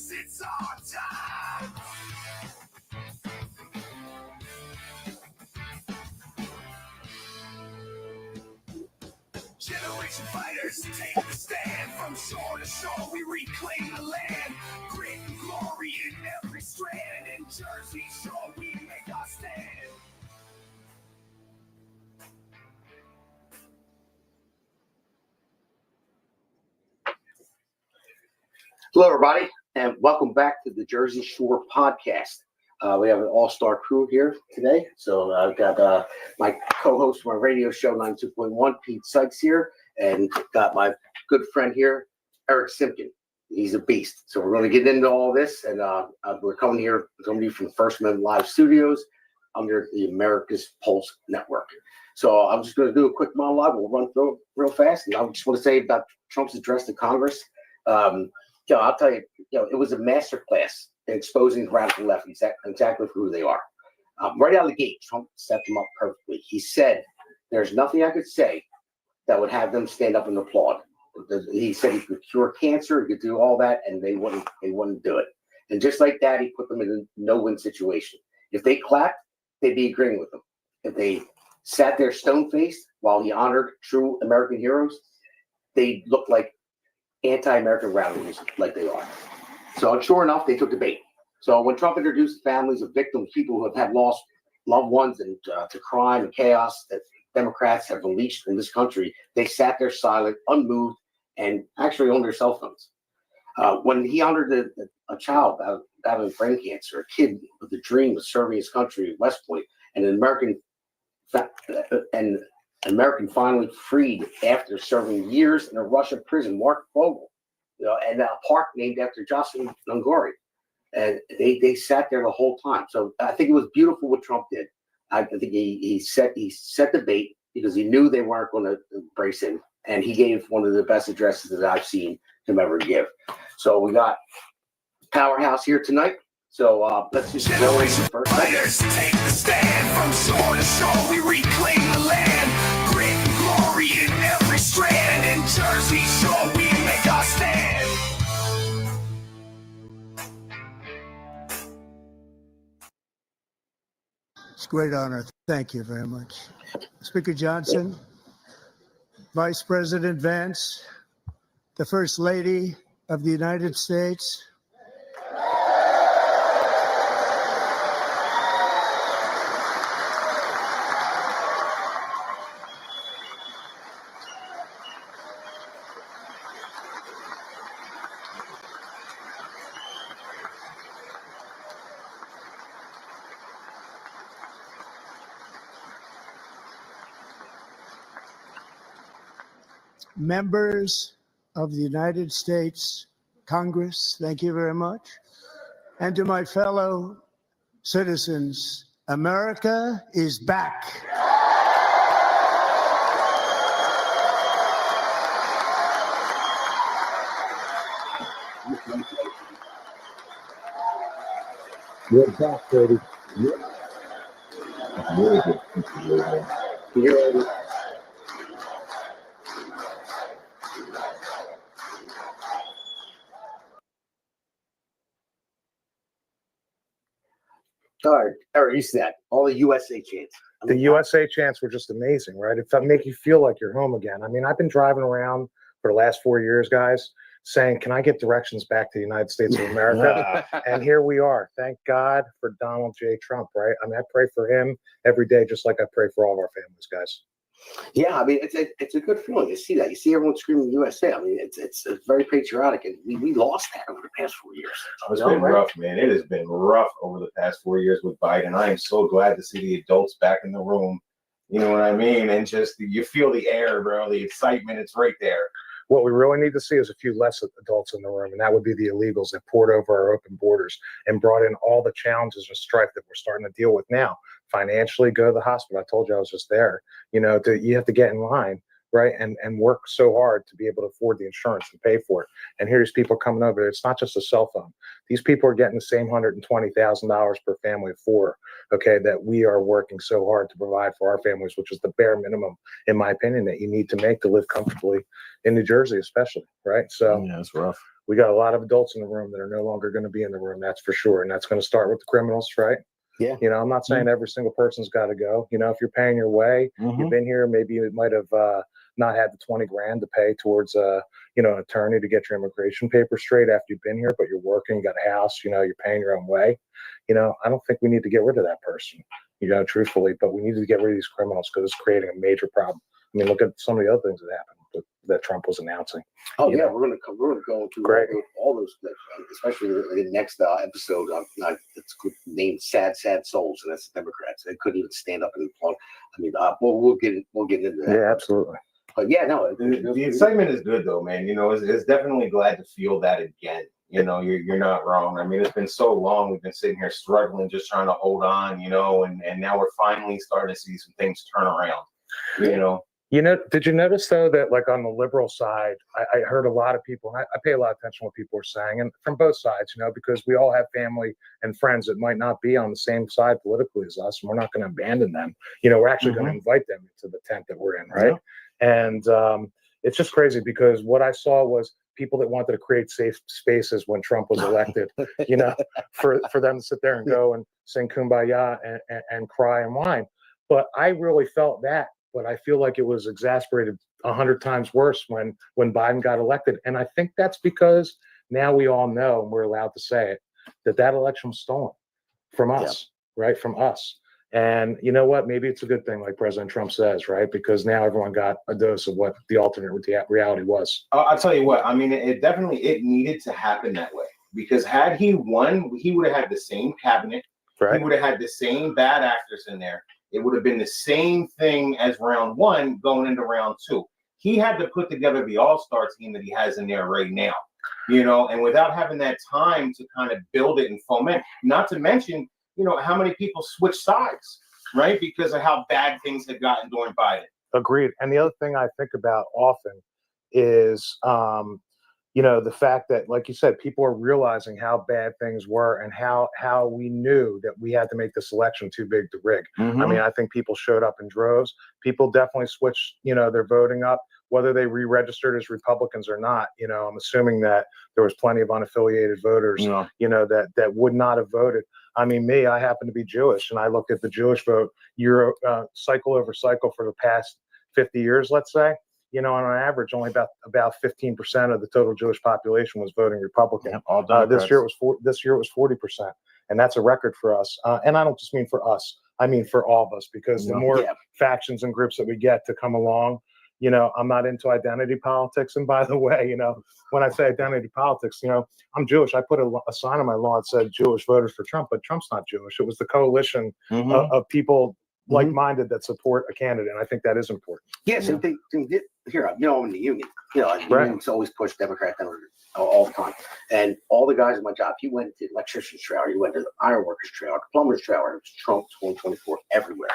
'cause it's our time. Generation fighters take the stand. From shore to shore we reclaim the land. Grit and glory in every strand. In Jersey Shore we make our stand. Hello, everybody, and welcome back to the Jersey Shore podcast. We have an all-star crew here today. So I've got my co-host from my radio show, 92.1, Pete Sykes here, and got my good friend here, Eric Simkin. He's a beast. So we're going to get into all this, and we're coming to you from First Amendment Live Studios under the America's Pulse Network. So I'm just going to do a quick monologue. We'll run through it real fast, and I just want to say about Trump's address to Congress. I'll tell you, it was a masterclass in exposing the radical left exactly for who they are. Right out of the gate, Trump set them up perfectly. He said, there's nothing I could say that would have them stand up and applaud. He said he could cure cancer, he could do all that, and they wouldn't do it. And just like that, he put them in a no-win situation. If they clapped, they'd be agreeing with him. If they sat there stone-faced while he honored true American heroes, they looked like anti-American radicals like they are. So sure enough, they took the bait. So when Trump introduced families of victims, people who have lost loved ones and to crime and chaos that Democrats have unleashed in this country, they sat there silent, unmoved, and actually on their cell phones. When he honored a child battling brain cancer, a kid with the dream of serving his country at West Point, and an American finally freed after serving years in a Russian prison, Mark Vogel, and a park named after Jocelyn Ngori. And they sat there the whole time. So I think it was beautiful what Trump did. I think he set the bait because he knew they weren't going to embrace him. And he gave one of the best addresses that I've seen him ever give. So we got Powerhouse here tonight. So let's just go into the first fighters take the stand. From shore to shore we reclaim the land. Grit and glory in every strand. In Jersey Shore we make our stand. It's a great honor. Thank you very much. Speaker Johnson, Vice President Vance, the First Lady of the United States, members of the United States Congress, thank you very much. And to my fellow citizens, America is back. You're back, baby. Yep. Really good. All right, Eric, you see that. All the USA chants. The USA chants were just amazing, right? It make you feel like you're home again. I mean, I've been driving around for the last 4 years, guys, saying, can I get directions back to the United States of America? And here we are. Thank God for Donald J. Trump, right? I mean, I pray for him every day, just like I pray for all of our families, guys. Yeah, I mean, it's a good feeling to see that. You see everyone screaming USA. I mean, it's very patriotic, and we lost that over the past 4 years. It's been rough, man. It has been rough over the past 4 years with Biden. I am so glad to see the adults back in the room. You know what I mean? And just you feel the air, bro. The excitement, it's right there. What we really need to see is a few less adults in the room, and that would be the illegals that poured over our open borders and brought in all the challenges and strife that we're starting to deal with now. Financially, go to the hospital. I told you I was just there. You know, you have to get in line, right, and work so hard to be able to afford the insurance and pay for it. And here's people coming over. It's not just a cell phone. These people are getting the same $120,000 per family of four, okay, that we are working so hard to provide for our families, which is the bare minimum, in my opinion, that you need to make to live comfortably in New Jersey, especially, right? So yeah, it's rough. we got a lot of adults in the room that are no longer going to be in the room. That's for sure. And that's going to start with the criminals, right? Yeah. You know, I'm not saying every single person's got to go. You know, if you're paying your way, you've been here, maybe you might have not had the 20 grand to pay towards you know, an attorney to get your immigration papers straight after you've been here, but you're working, got a house, you know, you're paying your own way. You know, I don't think we need to get rid of that person, you know, truthfully, but we need to get rid of these criminals because it's creating a major problem. I mean, look at some of the other things that happened that Trump was announcing. Oh You yeah, know? we're gonna go through Great. all those, especially in the next episode. It's named "Sad Souls," and that's the Democrats. They couldn't even stand up and applaud. I mean, we'll get into that. Yeah, absolutely. But yeah, no, The excitement is good though, man. You know, it's definitely glad to feel that again. You know, you're not wrong. I mean, it's been so long. We've been sitting here struggling, just trying to hold on, you know, and now we're finally starting to see some things turn around, you know. You know, did you notice though that like on the liberal side, I heard a lot of people, and I pay a lot of attention to what people are saying, and from both sides, you know, because we all have family and friends that might not be on the same side politically as us, and we're not going to abandon them. You know, we're actually going to invite them into the tent that we're in, right? And it's just crazy because what I saw was people that wanted to create safe spaces when Trump was elected, you know, for them to sit there and go and sing Kumbaya and cry and whine. But I really felt that. But I feel like it was exasperated 100 times worse when Biden got elected. And I think that's because now we all know, and we're allowed to say it, that election was stolen from us, right? From us. And you know what? Maybe it's a good thing, like President Trump says, right? Because now everyone got a dose of what the alternate reality was. I'll tell you what, I mean, it definitely, it needed to happen that way. Because had he won, he would have had the same cabinet. Right. He would have had the same bad actors in there. It would have been the same thing as round one going into round two. He had to put together the all-star team that he has in there right now, you know, and without having that time to kind of build it and foment, not to mention, you know, how many people switch sides, right? Because of how bad things had gotten during Biden. Agreed. And the other thing I think about often is, you know, the fact that, like you said, people are realizing how bad things were and how we knew that we had to make this election too big to rig. I mean, I think people showed up in droves. People definitely switched, you know, their voting up, whether they re-registered as Republicans or not. You know, I'm assuming that there was plenty of unaffiliated voters, you know, that would not have voted. I mean, me, I happen to be Jewish, and I looked at the Jewish vote cycle over cycle for the past 50 years, let's say. You know, on average, only about 15% of the total Jewish population was voting Republican. This year it was 40%, and that's a record for us. And I don't just mean for us; I mean for all of us, because the more factions and groups that we get to come along, you know, I'm not into identity politics. And by the way, you know, when I say identity politics, you know, I'm Jewish. I put a sign on my lawn that said Jewish voters for Trump, but Trump's not Jewish. It was the coalition of people like-minded that support a candidate, and I think that is important. Yes, and they did here. You know, I'm in the union. You know, the union's always pushed Democrat all the time. And all the guys at my job, you went to the electrician's trailer, you went to the ironworkers trailer, plumber's trailer. It was Trump 2024 everywhere.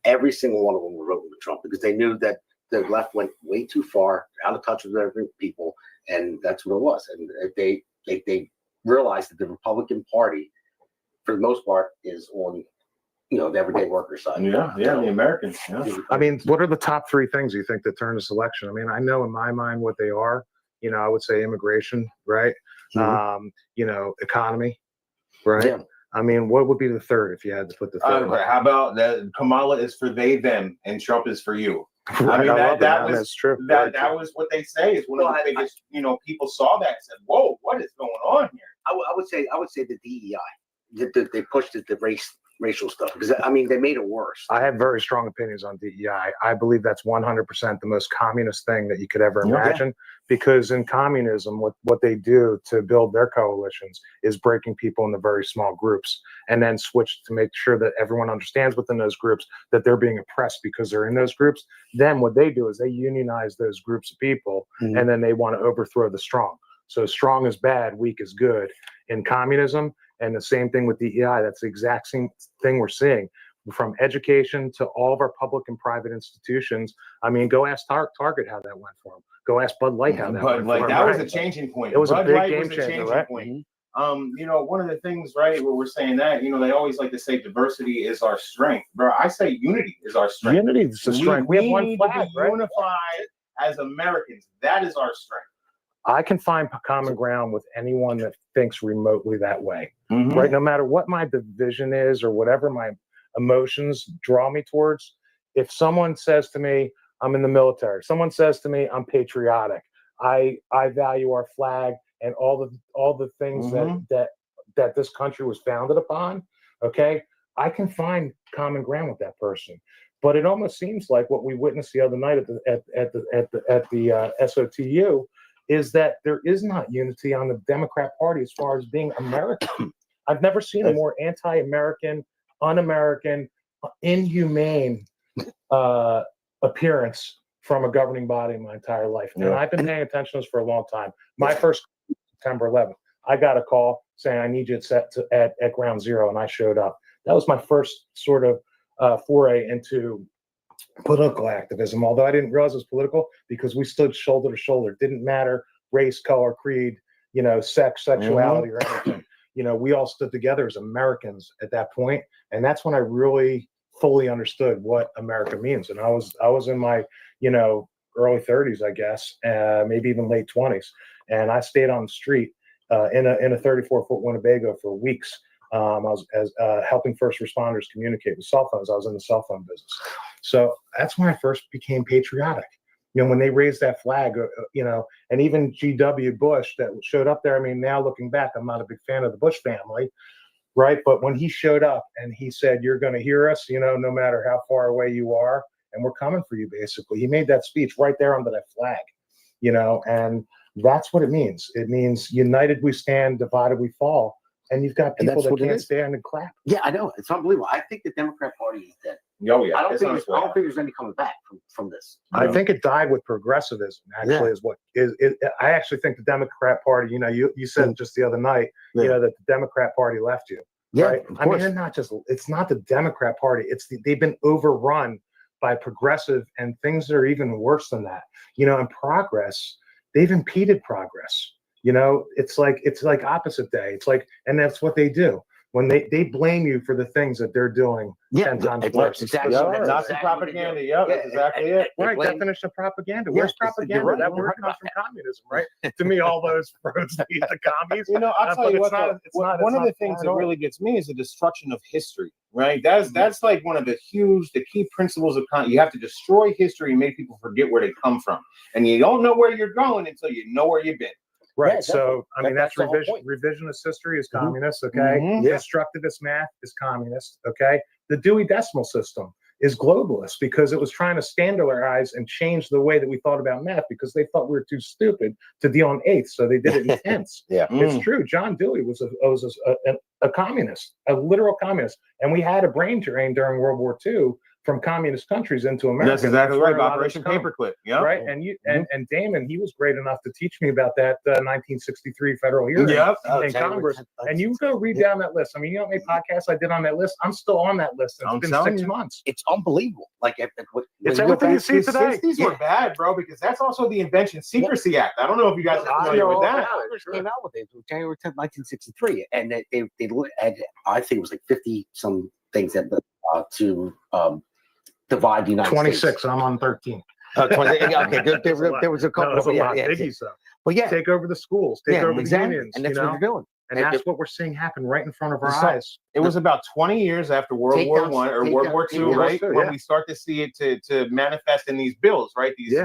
Every single one of them were voting for Trump because they knew that the left went way too far, out of touch with their people, and that's what it was. And they realized that the Republican Party, for the most part, is on, you know, the everyday worker side. The Americans. I mean, what are the top three things you think that turn this election? I mean, I know in my mind what they are. You know, I would say immigration, right? You know, economy, right? Yeah. I mean, what would be the third if you had to put the third? How about that? Kamala is for they, them, and Trump is for you. Right. I mean, that's true. That was what they say is one of the biggest. You know, people saw that and said, "Whoa, what is going on here?" I would say the DEI. They pushed it, the racial stuff, because I mean they made it worse. I have very strong opinions on DEI. I believe that's 100% the most communist thing that you could ever imagine, because in communism, what they do to build their coalitions is breaking people into very small groups and then switch to make sure that everyone understands within those groups that they're being oppressed because they're in those groups. Then what they do is they unionize those groups of people, and then they want to overthrow the strong. So strong is bad, weak is good in communism. And the same thing with DEI. That's the exact same thing we're seeing from education to all of our public and private institutions. I mean, go ask Target how that went for them. Go ask Bud Light how that went for them. That was a changing point. It was Bud a big Light game was changer, right? Point. You know, one of the things, right, where we're saying that, you know, they always like to say diversity is our strength. Bro, I say unity is our strength. Unity is the strength. We have one flag, right? Unified as Americans. That is our strength. I can find common ground with anyone that thinks remotely that way, right? No matter what my division is or whatever my emotions draw me towards. If someone says to me, I'm in the military, someone says to me, I'm patriotic, I value our flag and all the things that this country was founded upon, okay, I can find common ground with that person. But it almost seems like what we witnessed the other night at the SOTU is that there is not unity on the Democrat Party as far as being American. I've never seen a more anti-American, un-American, inhumane appearance from a governing body in my entire life. And I've been paying attention to this for a long time. My first September 11th, I got a call saying, I need you at ground zero, and I showed up. That was my first sort of foray into political activism, although I didn't realize it was political because we stood shoulder to shoulder. It didn't matter race, color, creed, sex, sexuality, or anything. We all stood together as Americans at that point, and that's when I really fully understood what America means. And I was in my early 30s, I guess, maybe even late 20s, and I stayed on the street in a 34-foot Winnebago for weeks. I was helping first responders communicate with cell phones. I was in the cell phone business. So that's when I first became patriotic. When they raised that flag, and even G.W. Bush that showed up there. I mean, now looking back, I'm not a big fan of the Bush family, right? But when he showed up and he said, you're going to hear us, no matter how far away you are, and we're coming for you, basically. He made that speech right there under that flag, and that's what it means. It means united we stand, divided we fall. And you've got people that can't stand and clap. Yeah, I know. It's unbelievable. I think the Democrat Party is dead. Oh, yeah. I don't think there's any coming back from this. I think it died with progressivism, actually, is what is it. I actually think the Democrat Party, you said just the other night, that the Democrat Party left you. Yeah, right? I mean, it's not the Democrat Party. They've been overrun by progressive and things that are even worse than that. And progress, they've impeded progress. It's like opposite day. It's like, and that's what they do when they blame you for the things that they're doing 10 times worse. Exactly. Not the propaganda. That's exactly it. Right. Definition of propaganda. Where's propaganda? Right. That word comes from communism, right? To me, all those roads lead to commies. I'll tell you what. One of the things that really gets me is the destruction of history. Right. That's like one of the key principles of you have to destroy history and make people forget where they come from, and you don't know where you're going until you know where you've been. Right. Yeah, so, I mean, that's revisionist history is communist. Okay. Constructivist math is communist. Okay. The Dewey Decimal System is globalist because it was trying to standardize and change the way that we thought about math because they thought we were too stupid to deal in eighths. So they did it in tenths. It's true. John Dewey was a communist, a literal communist. And we had a brain drain during World War II from communist countries into America. That's exactly right. Operation Paperclip. Yeah. Right. And Damon, he was great enough to teach me about that 1963 federal hearing in Congress. And you go read down that list. I mean, how many podcasts I did on that list? I'm still on that list. And it's been 6 months. It's unbelievable. It's everything you see today. These were bad, bro, because that's also the Invention Secrecy Act. I don't know if you guys are familiar with that. Came out with it January 10th, 1963, and they had, I think it was like 50 some things that to divide the United 26, States. and I'm on 13. Okay, there was a couple. That was a lot. Biggie stuff. But take over the schools, take over the unions, and that's what they're doing. And that's what we're seeing happen right in front of our eyes. It was about 20 years after World War I or World War II, right? When we start to see it to manifest in these bills, right? These,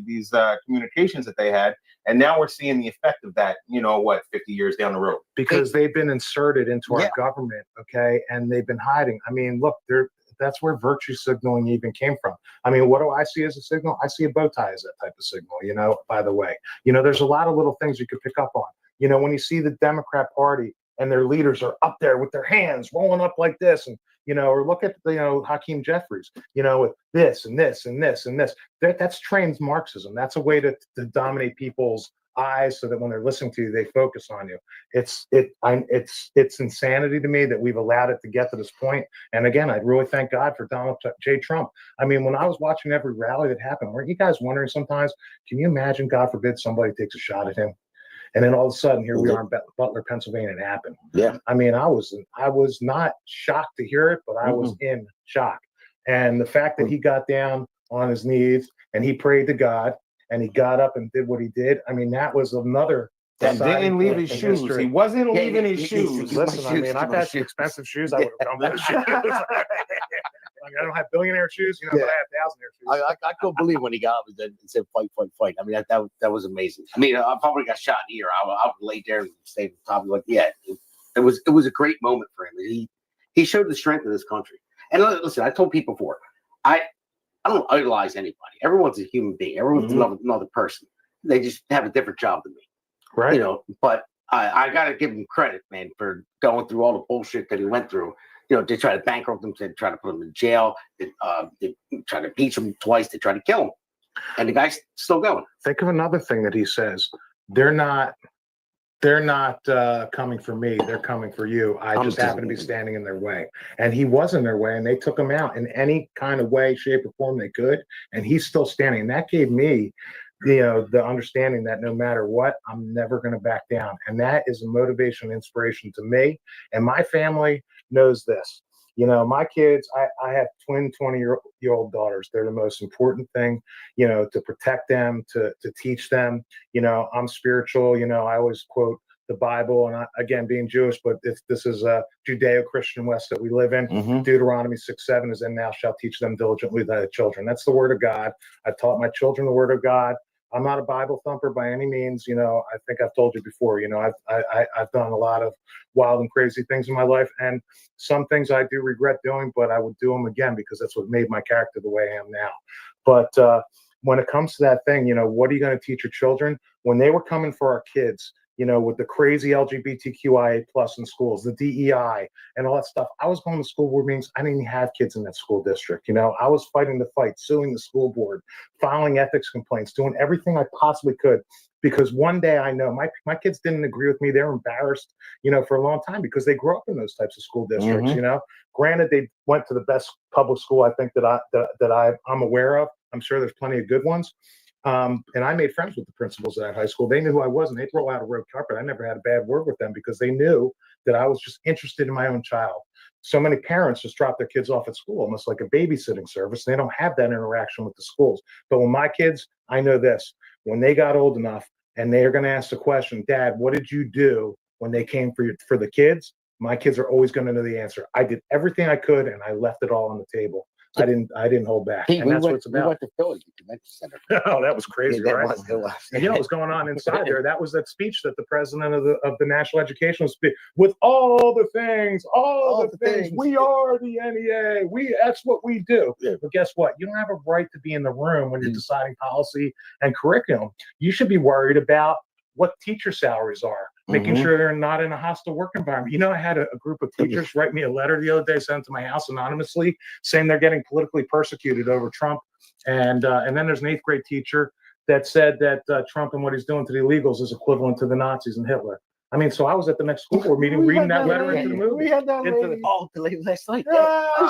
these communications that they had. And now we're seeing the effect of that, 50 years down the road. Because they've been inserted into our government, okay? And they've been hiding. I mean, look, that's where virtue signaling even came from. I mean, what do I see as a signal? I see a bow tie as that type of signal, by the way. there's a lot of little things you could pick up on. When you see the Democrat Party and their leaders are up there with their hands rolling up like this, and, or look at, Hakeem Jeffries, with this and this and this and this. That's trained Marxism. That's a way to dominate people's eyes so that when they're listening to you, they focus on you. It's insanity to me that we've allowed it to get to this point. And again, I really thank God for Donald J. Trump. I mean, when I was watching every rally that happened, weren't you guys wondering sometimes, can you imagine, God forbid, somebody takes a shot at him? And then all of a sudden, here we are in Butler, Pennsylvania, it happened. Yeah. I mean, I was not shocked to hear it, but I was in shock. And the fact that he got down on his knees and he prayed to God and he got up and did what he did. I mean, that was another. And didn't leave his in shoes. history. He wasn't Yeah, leaving his he- shoes. my Listen, I shoes, mean, I've my had shoes. expensive shoes. I would have come with shoes. I don't have billionaire shoes, but I have thousandaire shoes. I couldn't believe when he got up and said fight, fight, fight. I mean, that was amazing. I mean, I probably got shot in the ear. I would lay there and stay at the top. Like, yeah, it was a great moment for him. He showed the strength of this country. And listen, I told people before, I don't idolize anybody. Everyone's a human being. Everyone's another person. They just have a different job than me. Right. You know, but I got to give him credit, man, for going through all the bullshit that he went through. You know, they try to bankrupt him, they try to put him in jail, they try to impeach him twice, they try to kill him. And the guy's still going. Think of another thing that he says. They're not coming for me. They're coming for you. I just happen to be standing in their way. And he was in their way, and they took him out in any kind of way, shape, or form they could. And he's still standing. And that gave me, the understanding that no matter what, I'm never going to back down. And that is a motivation and inspiration to me. And my family knows this. My kids, I have twin 20-year-old daughters. They're the most important thing, to protect them, to teach them. I'm spiritual. I always quote the Bible, and again, being Jewish, but if this is a Judeo-Christian West that we live in, Deuteronomy 6:7 is, and thou shalt teach them diligently thy children. That's the word of God. I taught my children the word of God. I'm not a Bible thumper by any means. I think I've told you before, I've done a lot of wild and crazy things in my life, and some things I do regret doing, but I would do them again because that's what made my character the way I am now. But when it comes to that thing, what are you going to teach your children? When they were coming for our kids, with the crazy LGBTQIA+ in schools, the DEI and all that stuff. I was going to school board meetings. I didn't even have kids in that school district. I was fighting the fight, suing the school board, filing ethics complaints, doing everything I possibly could. Because one day I know my kids didn't agree with me. They were embarrassed, for a long time because they grew up in those types of school districts. Granted, they went to the best public school I think that I'm aware of. I'm sure there's plenty of good ones. And I made friends with the principals of that high school. They knew who I was, and they throw out a red carpet. I never had a bad word with them because they knew that I was just interested in my own child. So many parents just drop their kids off at school, almost like a babysitting service. They don't have that interaction with the schools. But when my kids, I know this, when they got old enough and they are going to ask the question, Dad, what did you do when they came for the kids? My kids are always going to know the answer. I did everything I could, and I left it all on the table. I didn't hold back. Hey, and that's what it's we about. went to Philly Convention Center. Oh, that was crazy, Yeah, right? it was. And what was going on inside there? That was that speech that the president of the National Education was speaking with all the things. We are the NEA. That's what we do. Yeah. But guess what? You don't have a right to be in the room when you're deciding policy and curriculum. You should be worried about what teacher salaries are, making sure they're not in a hostile work environment. I had a group of teachers write me a letter the other day, sent to my house anonymously, saying they're getting politically persecuted over Trump. And then there's an 8th grade teacher that said that Trump and what he's doing to the illegals is equivalent to the Nazis and Hitler. I mean, so I was at the next school board meeting reading that letter into the movie. We had that lady. The lady last night.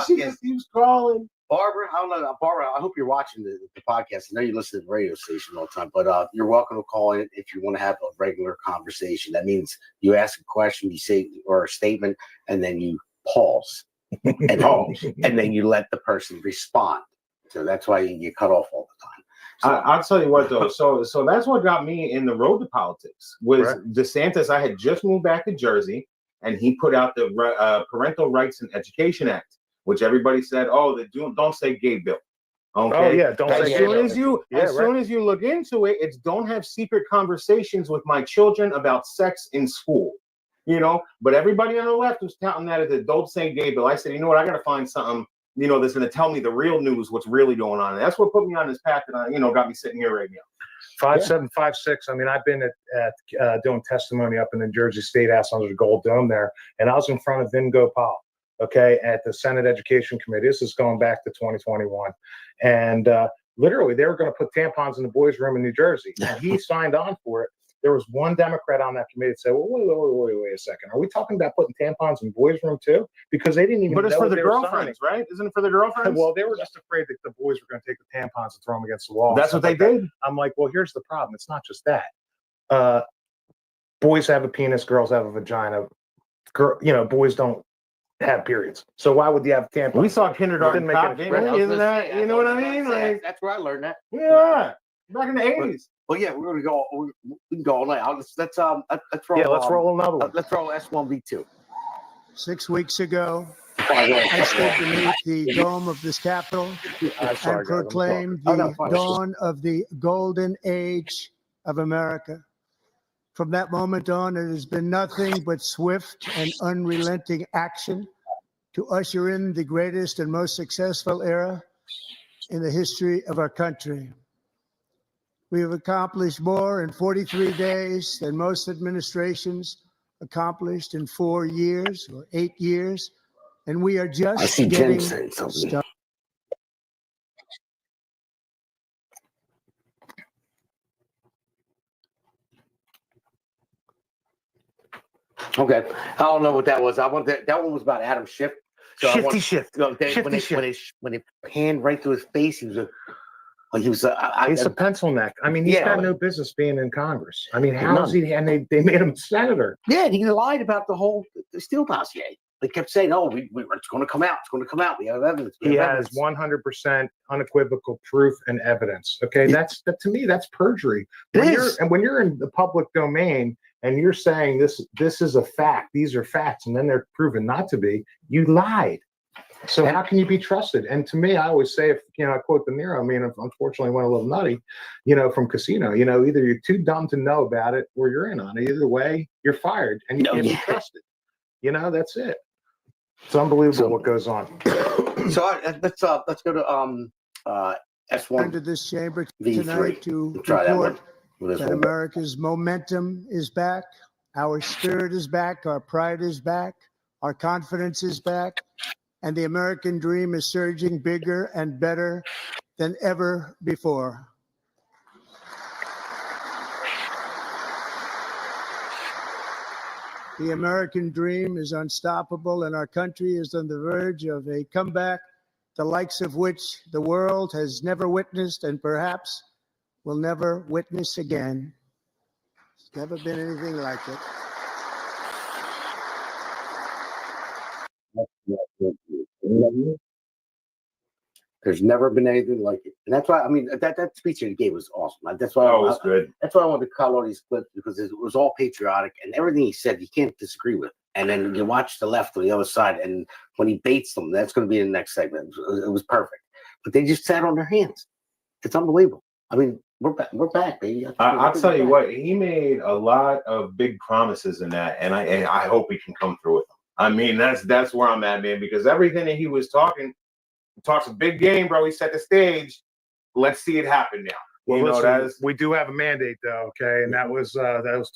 She just keeps crawling. Barbara, I don't know. Barbara, I hope you're watching the podcast. I know you listen to the radio station all the time, but you're welcome to call in if you want to have a regular conversation. That means you ask a question, you say, or a statement, and then you pause. And then you let the person respond. So that's why you get cut off all the time. So, I'll tell you what, though. So that's what got me in the road to politics was DeSantis. I had just moved back to Jersey, and he put out the Parental Rights and Education Act, which everybody said, "Oh, don't say gay bill." Okay. Oh yeah, don't As say soon gay as bill. you soon as you look into it, it's don't have secret conversations with my children about sex in school. But everybody on the left was touting that as a don't say gay bill. I said, you know what? I got to find something, that's going to tell me the real news, what's really going on. And that's what put me on this path that got me sitting here right now. 5756. I mean, I've been at doing testimony up in the Jersey State House under the Gold Dome there, and I was in front of Vin Gopal, at the Senate Education Committee. This is going back to 2021, and literally they were going to put tampons in the boys' room in New Jersey, and he signed on for it. There was one Democrat on that committee that said, well, wait a second. Are we talking about putting tampons in boys' room too? Because they didn't even know. But it's for the they girlfriends, right? Isn't it for the girlfriends? Well, they were just afraid that the boys were going to take the tampons and throw them against the wall. That's what they did. I'm like, well, here's the problem. It's not just that. Boys have a penis, girls have a vagina. Boys don't have periods. So why would you have tampons? We saw kindergarten Didn't make cop, any didn't we? difference. Isn't that, you know what I mean? Like, that's where I learned that. yeah. Back in the 80s. Well, yeah, we're gonna go. We can go all night. Let's roll. Yeah, let's roll another one. Let's roll S1V2. 6 weeks ago, I stood beneath the dome of this Capitol and proclaimed the dawn of the golden age of America. From that moment on, it has been nothing but swift and unrelenting action to usher in the greatest and most successful era in the history of our country. We have accomplished more in 43 days than most administrations accomplished in 4 years or 8 years, and we are just getting started. Okay, I don't know what that was. That one was about Adam Schiff. So when it panned right through his face, he's a pencil neck. I mean, he's got no business being in Congress. I mean, how is he? And they made him senator. Yeah, and he lied about the Steele dossier. They kept saying, "Oh, it's going to come out. It's going to come out. We have evidence." He has 100% unequivocal proof and evidence. Okay, to me, that's perjury. When you're in the public domain and you're saying this is a fact, these are facts, and then they're proven not to be, you lied. So how can you be trusted? And to me, I always say, if I quote De Niro, I mean, unfortunately went a little nutty, from Casino, either you're too dumb to know about it or you're in on it. Either way, you're fired and you can't be trusted. That's it. It's unbelievable what goes on. So let's go to S1. Into this chamber tonight to report that America's momentum is back, our spirit is back, our pride is back, our confidence is back, and the American dream is surging bigger and better than ever before. The American dream is unstoppable, and our country is on the verge of a comeback, the likes of which the world has never witnessed and perhaps will never witness again. There's never been anything like it. There's never been anything like it, and that's why that speech that he gave was awesome. That's why it was good. That's why I wanted to call all these clips, because it was all patriotic and everything he said you can't disagree with. And then you watch the left or the other side, and when he baits them, that's going to be in the next segment. It was perfect, but they just sat on their hands. It's unbelievable. I mean, we're back, baby. I'll tell you what, he made a lot of big promises in that, and I hope he can come through with them. I mean, that's where I'm at, man, because everything that he was talking. Talks a big game, bro. He set the stage. Let's see it happen now. Well, we do have a mandate, though, okay? And that was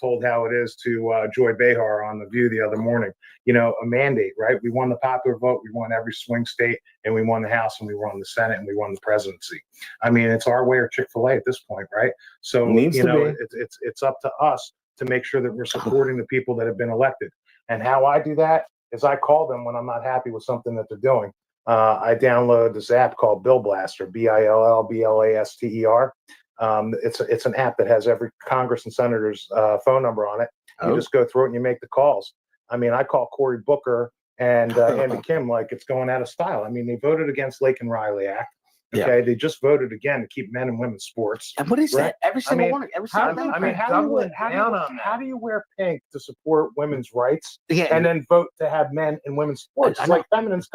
told how it is to Joy Behar on The View the other morning. A mandate, right? We won the popular vote. We won every swing state, and we won the House, and we won the Senate, and we won the presidency. I mean, it's our way or Chick-fil-A at this point, right? So, it's up to us to make sure that we're supporting the people that have been elected. And how I do that is I call them when I'm not happy with something that they're doing. I download this app called Bill Blaster, BILLBLASTER. It's an app that has every Congress and senator's phone number on it. You just go through it and you make the calls. I mean, I call Cory Booker and Andy Kim like it's going out of style. I mean, they voted against Lake and Riley Act. Okay, they just voted again to keep men and women's sports. And what is that? Every single one. Every single one. How do you wear pink to support women's rights and then vote to have men and women's sports? It's like feminism's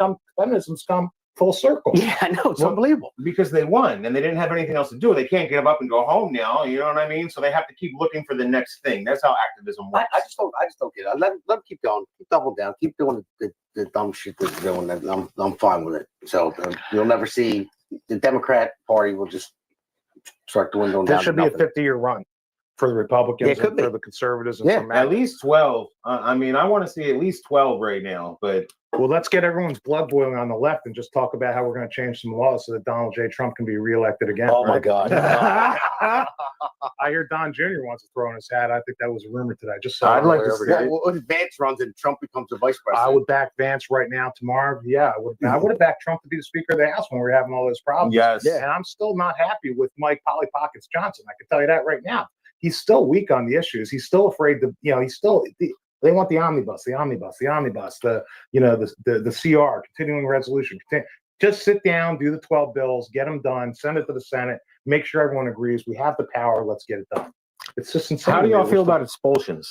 come full circle. Yeah, I know. It's unbelievable. Because they won and they didn't have anything else to do. They can't give up and go home now. You know what I mean? So they have to keep looking for the next thing. That's how activism works. I just don't get it. Let them keep going. Keep doubling down. Keep doing the dumb shit they're doing. I'm fine with it. So you'll never see. The Democrat Party will just start dwindling down. There should be a 50-year run for the Republicans and for the conservatives. And for at least 12. I mean, I want to see at least 12 right now. But let's get everyone's blood boiling on the left and just talk about how we're going to change some laws so that Donald J. Trump can be reelected again. Oh, my God. I hear Don Jr. wants to throw in his hat. I think that was a rumor today. I just saw I'd like to see if Vance runs and Trump becomes the vice president. I would back Vance right now tomorrow. Yeah, I would have backed Trump to be the Speaker of the House when we were having all those problems. Yes. And I'm still not happy with Mike Polly Pockets Johnson. I can tell you that right now. He's still weak on the issues. He's still afraid to, they want the omnibus, the CR, continuing resolution. Just sit down, do the 12 bills, get them done, send it to the Senate, make sure everyone agrees. We have the power. Let's get it done. It's just insane. How do y'all feel about expulsions?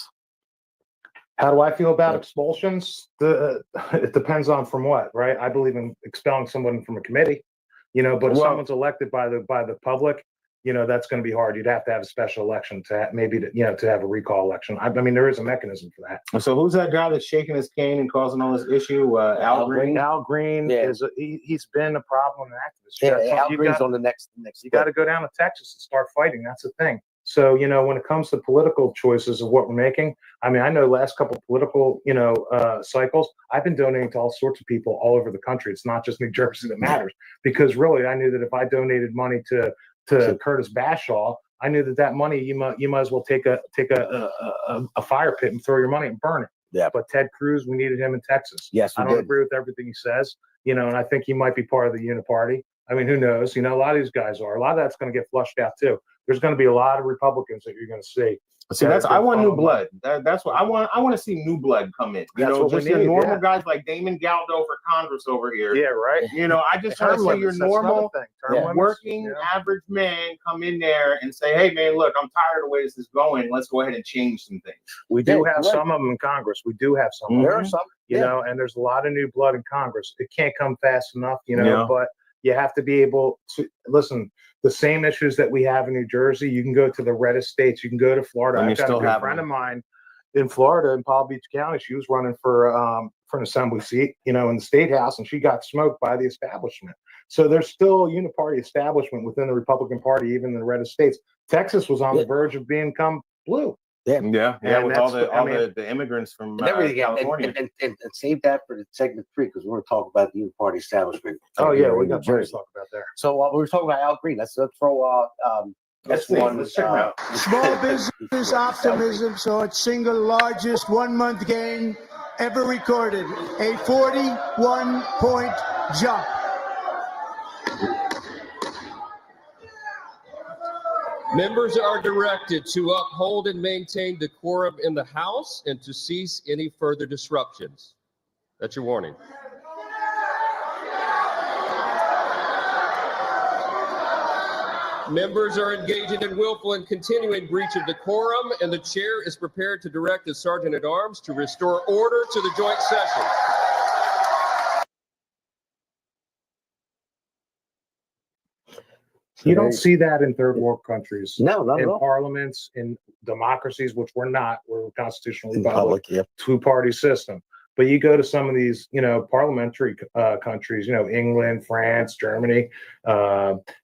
How do I feel about expulsions? It depends on from what, right? I believe in expelling someone from a committee, but if someone's elected by the public, that's going to be hard. You'd have to have a special election to have a recall election. I mean, there is a mechanism for that. So who's that guy that's shaking his cane and causing all this issue? Al Green? Al Green he's been a problem activist. Al Green's on the next. You got to go down to Texas and start fighting. That's the thing. So, when it comes to political choices of what we're making, I mean, I know last couple of political, cycles, I've been donating to all sorts of people all over the country. It's not just New Jersey that matters, because really, I knew that if I donated money to Curtis Bashaw, I knew that money you might as well take a fire pit and throw your money and burn it. Yeah. But Ted Cruz, we needed him in Texas. Yes, I don't agree with everything he says, and I think he might be part of the Uni-Party. I mean, who knows? A lot of these guys are. A lot of that's going to get flushed out too. There's going to be a lot of Republicans that you're going to see. See, I want new blood. That's what I want. I want to see new blood come in. Just your normal guys like Damon Galdo for Congress over here. Yeah, right. I just want to see your normal working average man come in there and say, "Hey, man, look, I'm tired of the way this is going. Let's go ahead and change some things." We do have some of them in Congress. We do have some. There are some. And there's a lot of new blood in Congress. It can't come fast enough, but you have to be able to listen. The same issues that we have in New Jersey, you can go to the reddest states. You can go to Florida. I've got a good friend of mine in Florida, in Palm Beach County. She was running for an assembly seat, in the state house, and she got smoked by the establishment. So there's still a Uni-Party establishment within the Republican Party, even in the reddest states. Texas was on the verge of becoming blue. Yeah, with all the immigrants from California. And save that for the segment 3, because we're going to talk about the Uni-Party establishment. Oh yeah, we got plenty to talk about there. So we were talking about Al Green. Let's throw out let's check him out. Small business optimism. So its single largest 1-month gain ever recorded, a 41-point jump. Members are directed to uphold and maintain decorum in the House and to cease any further disruptions. That's your warning. Members are engaging in willful and continuing breach of decorum, and the chair is prepared to direct the Sergeant at Arms to restore order to the joint session. You don't see that in third world countries. No, not at all. In parliaments, in democracies, which we're not. We're a constitutional republic, two-party system. But you go to some of these, parliamentary countries, England, France, Germany,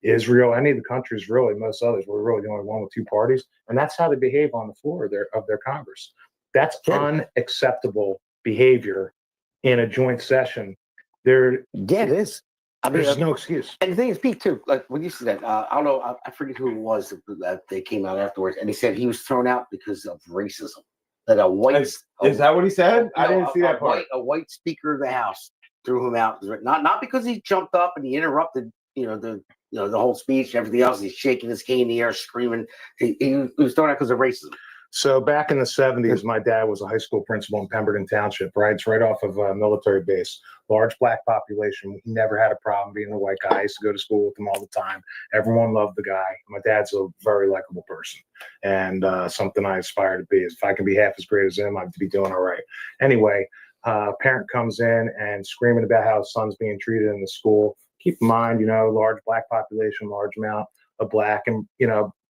Israel, any of the countries, really, most others, we're really the only one with two parties. And that's how they behave on the floor of their Congress. That's unacceptable behavior in a joint session. It is. I mean, there's no excuse. And the thing is, Pete, too, like when you see that, I don't know, I forget who it was that they came out afterwards, and he said he was thrown out because of racism. That a white is that what he said? I didn't see that part. A white Speaker of the House threw him out. Not because he jumped up and he interrupted, the whole speech and everything else. He's shaking his cane in the air, screaming. He was thrown out because of racism. So back in the 70s, my dad was a high school principal in Pemberton Township, right? It's right off of a military base, large black population. He never had a problem being a white guy. I used to go to school with him all the time. Everyone loved the guy. My dad's a very likable person, and something I aspire to be. If I can be half as great as him, I'd be doing all right. Anyway, parent comes in and screaming about how his son's being treated in the school. Keep in mind, large black population, large amount of black and,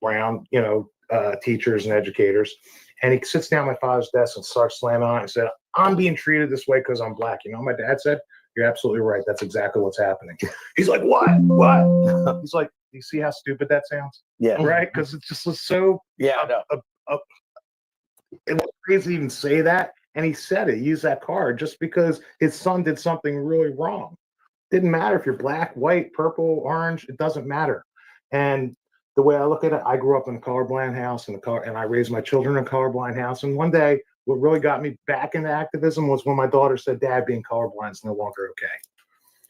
brown, teachers and educators. And he sits down at my father's desk and starts slamming on it and said, "I'm being treated this way because I'm black." My dad said, "You're absolutely right. That's exactly what's happening." He's like, What? He's like, "You see how stupid that sounds?" Yeah. Right? Because it's just so it was crazy to even say that. And he said it, he used that card just because his son did something really wrong. Didn't matter if you're black, white, purple, orange, it doesn't matter. And the way I look at it, I grew up in a colorblind house and I raised my children in a colorblind house. And one day, what really got me back into activism was when my daughter said, "Dad, being colorblind is no longer okay."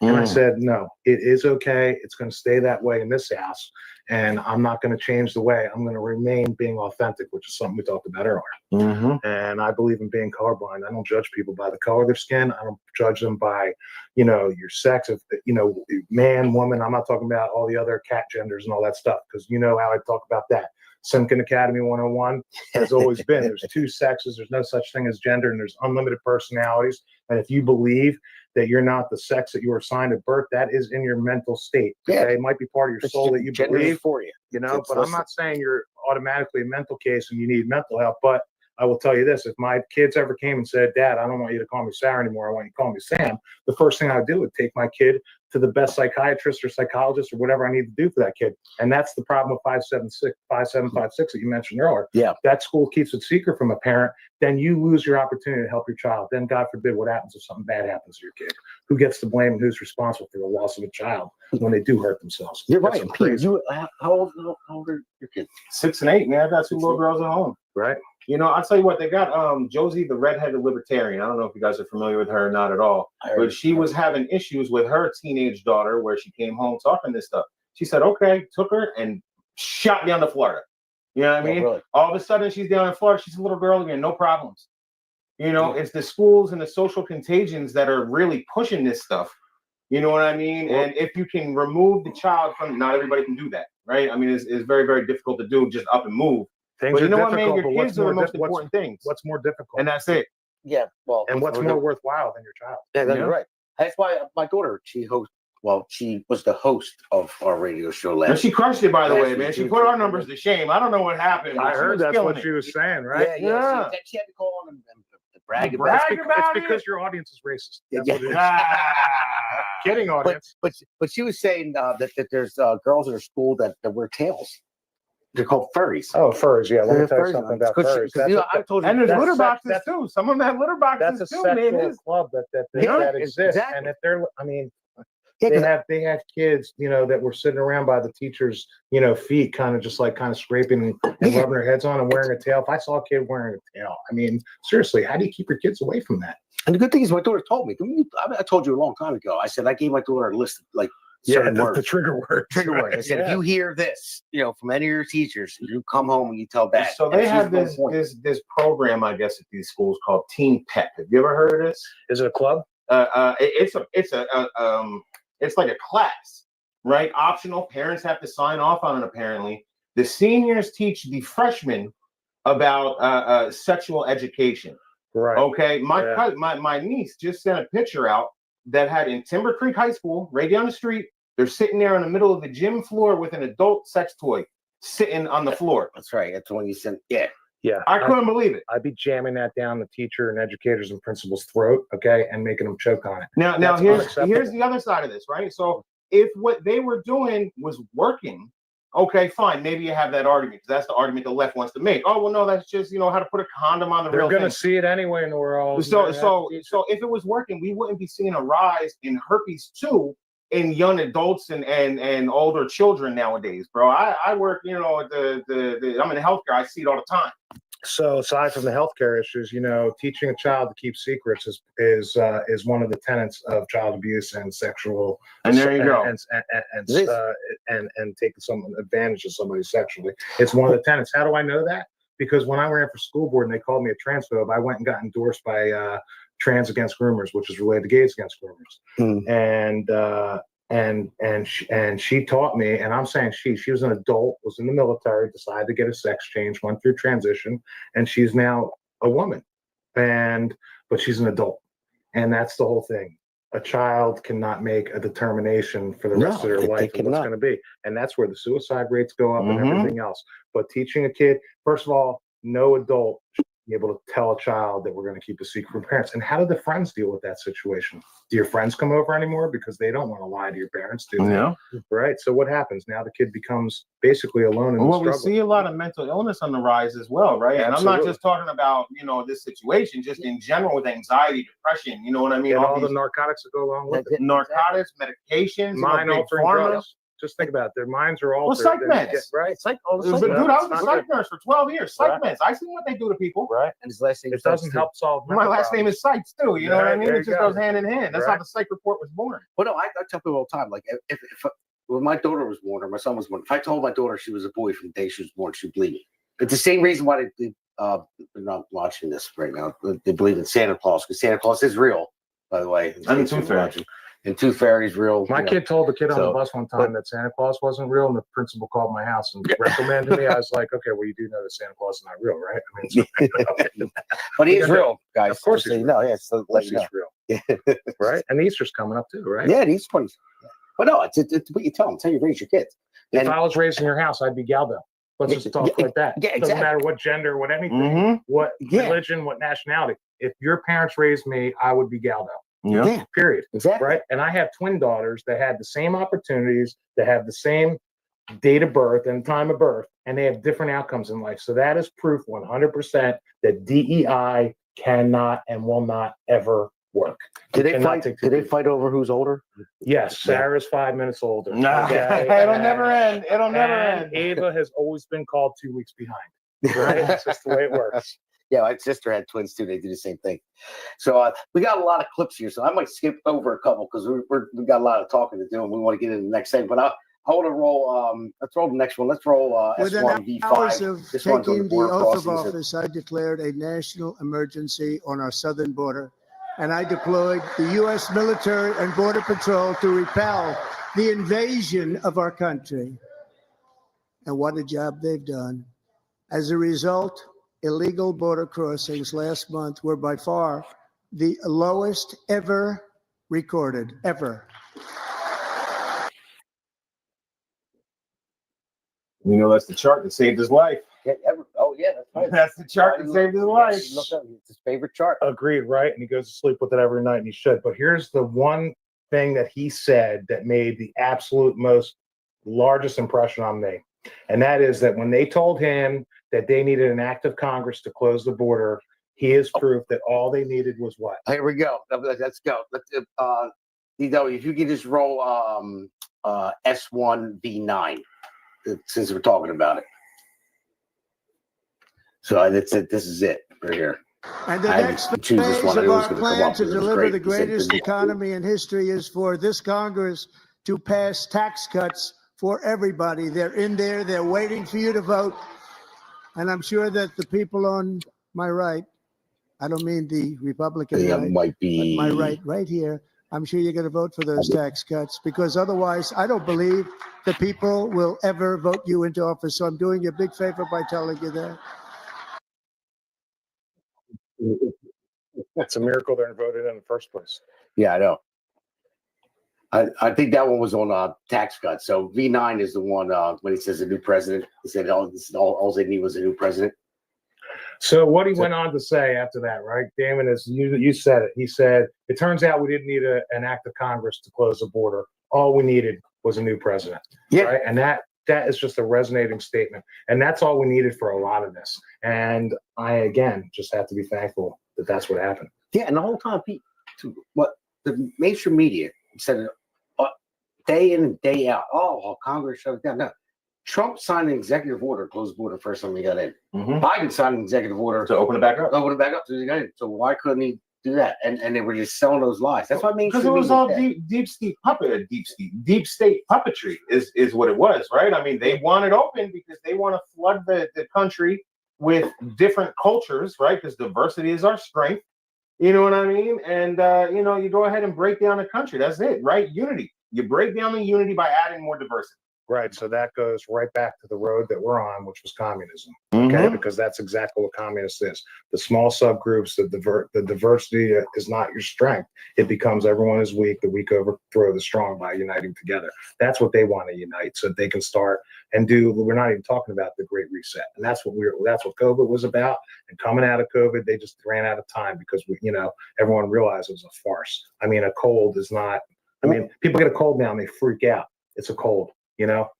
And I said, "No, it is okay. It's going to stay that way in this house." and I'm not going to change the way. I'm going to remain being authentic, which is something we talked about earlier. And I believe in being colorblind. I don't judge people by the color of their skin. I don't judge them by, your sex, if man, woman. I'm not talking about all the other cat genders and all that stuff, because you know how I talk about that. Simkin Academy 101 has always been. There's two sexes. There's no such thing as gender, and there's unlimited personalities. And if you believe that you're not the sex that you were assigned at birth, that is in your mental state. Okay? Yeah. It might be part of your soul that you believe for you. But I'm not saying you're automatically a mental case and you need mental help. But I will tell you this: if my kids ever came and said, "Dad, I don't want you to call me Sarah anymore. I want you to call me Sam," the first thing I would do would take my kid to the best psychiatrist or psychologist or whatever I need to do for that kid. And that's the problem with 5756 that you mentioned earlier. Yeah. That school keeps it secret from a parent, then you lose your opportunity to help your child. Then God forbid what happens if something bad happens to your kid. Who gets to blame and who's responsible for the loss of a child when they do hurt themselves? You're That's right. crazy. How old are your kids? 6 and 8, man. I got 2 little girls at home. Right. I'll tell you what, they got Josie, the redheaded libertarian. I don't know if you guys are familiar with her or not at all, but she was having issues with her teenage daughter where she came home talking this stuff. She said, okay, took her and shot down to Florida. You know what I mean? Really? All of a sudden, she's down in Florida. She's a little girl again, no problems. It's the schools and the social contagions that are really pushing this stuff. You know what I mean? Well, and if you can remove the child from, not everybody can do that, right? I mean, it's very, very difficult to do, just up and move. Things but are difficult, what, man? Your kids are the most important things. What's more difficult? And that's it. Yeah. Well, and what's more worthwhile than your child? Yeah, that's right. That's why my daughter, she was the host of our radio show last. And she crushed it, by the way, man. She put our numbers to shame. I don't know what happened. I heard that's what she was saying, right? Yeah. She had to call on and brag about it. It's because your audience is racist. That's what it is. Kidding, audience. But she was saying that there's girls at her school that wear tails. They're called furries. Oh, furs. Yeah, let me tell you something about furs. I told you, and there's litter boxes too. Some of them have litter boxes too. That's a sexual club that exists. Exactly. And if they're, they have kids, that were sitting around by the teachers, feet, kind of scraping and rubbing their heads on and wearing a tail. If I saw a kid wearing a tail, seriously, how do you keep your kids away from that? And the good thing is, my daughter told me. I told you a long time ago. I said I gave my daughter a list of certain words. The trigger word. I said, if you hear this, from any of your teachers, you come home and you tell Dad. So they have this program, I guess, at these schools called Teen Pep. Have you ever heard of this? Is it a club? It's like a class, right? Optional. Parents have to sign off on it. Apparently, the seniors teach the freshmen about sexual education. Right. Okay. My niece just sent a picture out that had in Timber Creek High School, right down the street. They're sitting there in the middle of the gym floor with an adult sex toy sitting on the floor. That's right. That's the one you sent. Yeah. Yeah. I couldn't believe it. I'd be jamming that down the teacher and educators and principals' throat, okay, and making them choke on it. Now here's the other side of this, right? So if what they were doing was working, okay, fine. Maybe you have that argument, because that's the argument the left wants to make. Oh, well, no, that's just, how to put a condom on the real thing. They're going to see it anyway in the world. So if it was working, we wouldn't be seeing a rise in herpes 2 in young adults and older children nowadays, bro. I work, I'm in healthcare. I see it all the time. So aside from the healthcare issues, teaching a child to keep secrets is one of the tenets of child abuse and sexual. And there you go. And taking some advantage of somebody sexually. It's one of the tenets. How do I know that? Because when I ran for school board and they called me a transphobe, I went and got endorsed by Trans Against Groomers, which is related to Gays Against Groomers. And she taught me, and I'm saying she was an adult, was in the military, decided to get a sex change, went through transition, and she's now a woman, but she's an adult. And that's the whole thing. A child cannot make a determination for the rest of their life of what's going to be. And that's where the suicide rates go up and everything else. But teaching a kid, first of all, no adult should be able to tell a child that we're going to keep a secret from parents. And how do the friends deal with that situation? Do your friends come over anymore? Because they don't want to lie to your parents, do they? Yeah. Right? So what happens? Now the kid becomes basically alone in the struggle. We see a lot of mental illness on the rise as well, right? Yeah, and I'm not just talking about, this situation, just in general with anxiety, depression, you know what I mean? And all the narcotics that go along with it. Narcotics, medications, mind-altering drugs. Just think about it. Their minds are all psych meds, right? Dude, I was a psych nurse for 12 years. Psych meds. I see what they do to people. Right. And his last name doesn't help solve. My last name is Sykes too. You know what I mean? It just goes hand in hand. That's how the psych report was born. Well, no, I tell people all the time, like if when my daughter was born or my son was born, if I told my daughter she was a boy from the day she was born, she'd believe me. It's the same reason why they're not watching this right now. They believe in Santa Claus because Santa Claus is real, by the way. And Tooth Fairy. And Tooth Fairy's real. My kid told the kid on the bus one time that Santa Claus wasn't real, and the principal called my house and reprimanded me. I was like, okay, well, you do know that Santa Claus is not real, right? I mean, but he is real, guys. Of course he's real. No, yeah, so of course he's real. Right? And Easter's coming up too, right? Yeah, Easter's funny. But no, it's what you tell them. It's how you raise your kids. If I was raised in your house, I'd be Galdo. Let's just talk like that. Yeah, exactly. Doesn't matter what gender, what anything, what religion, what nationality. If your parents raised me, I would be Galdo. Yeah. Period. Exactly. Right. And I have twin daughters that had the same opportunities, that have the same date of birth and time of birth, and they have different outcomes in life. So that is proof 100% that DEI cannot and will not ever work. Did they fight over who's older? Yes, Sarah's 5 minutes older. Nah, it'll never end. It'll never end. Ava has always been called 2 weeks behind. Right? That's just the way it works. Yeah, my sister had twins too. They do the same thing. So we got a lot of clips here, so I might skip over a couple because we got a lot of talking to do, and we want to get into the next segment. But I want to roll. Let's roll the next one. Let's roll S1 Within hours V5. of This one's on taking the border oath of crossings. office, I declared a national emergency on our southern border, and I deployed the U.S. military and border patrol to repel the invasion of our country. And what a job they've done. As a result, illegal border crossings last month were by far the lowest ever recorded, ever. You know, that's the chart that saved his life. Yeah, that's right. That's the chart that saved his life. He looked up, it's his favorite chart. Agreed, right? And he goes to sleep with it every night, and he should. But here's the one thing that he said that made the absolute most largest impression on me. And that is that when they told him that they needed an act of Congress to close the border, he is proof that all they needed was what? Here we go. Let's go. DW, if you could just roll S1 V9, since we're talking about it. So that's it. This is it right here. And the next phase of our plan to deliver the greatest economy in history is for this Congress to pass tax cuts for everybody. They're in there. They're waiting for you to vote. And I'm sure that the people on my right, I don't mean the Republican right, might be but my right here, I'm sure you're going to vote for those tax cuts, because otherwise I don't believe the people will ever vote you into office. So I'm doing you a big favor by telling you that. It's a miracle they're voted in the first place. Yeah, I know. I think that one was on tax cuts. So V9 is the one when he says a new president. He said all they need was a new president. So what he went on to say after that, right, Damon, is you said it. He said, it turns out we didn't need an act of Congress to close the border. All we needed was a new president. Yeah. Right? And that is just a resonating statement. And that's all we needed for a lot of this. And I, again, just have to be thankful that that's what happened. Yeah, and the whole time, what the mainstream media said it day in and day out. Oh, Congress shut it down. No. Trump signed an executive order to close the border first time he got in. Biden signed an executive order To open it back up. So he got in. So why couldn't he do that? And they were just selling those lies. That's why Because it was all deep state puppetry is what it was, right? I mean, they want it open because they want to flood the country with different cultures, right? Because diversity is our strength. You know what I mean? And you go ahead and break down the country. That's it, right? Unity. You break down the unity by adding more diversity. Right. So that goes right back to the road that we're on, which was communism. Okay. Because that's exactly what communist is. The small subgroups, the diversity is not your strength. It becomes everyone is weak. The weak overthrow the strong by uniting together. That's what they want to unite so that they can start and do. We're not even talking about the Great Reset. And that's what COVID was about. And coming out of COVID, they just ran out of time because everyone realized it was a farce. I mean, a cold is not. I mean, people get a cold now and they freak out. It's a cold.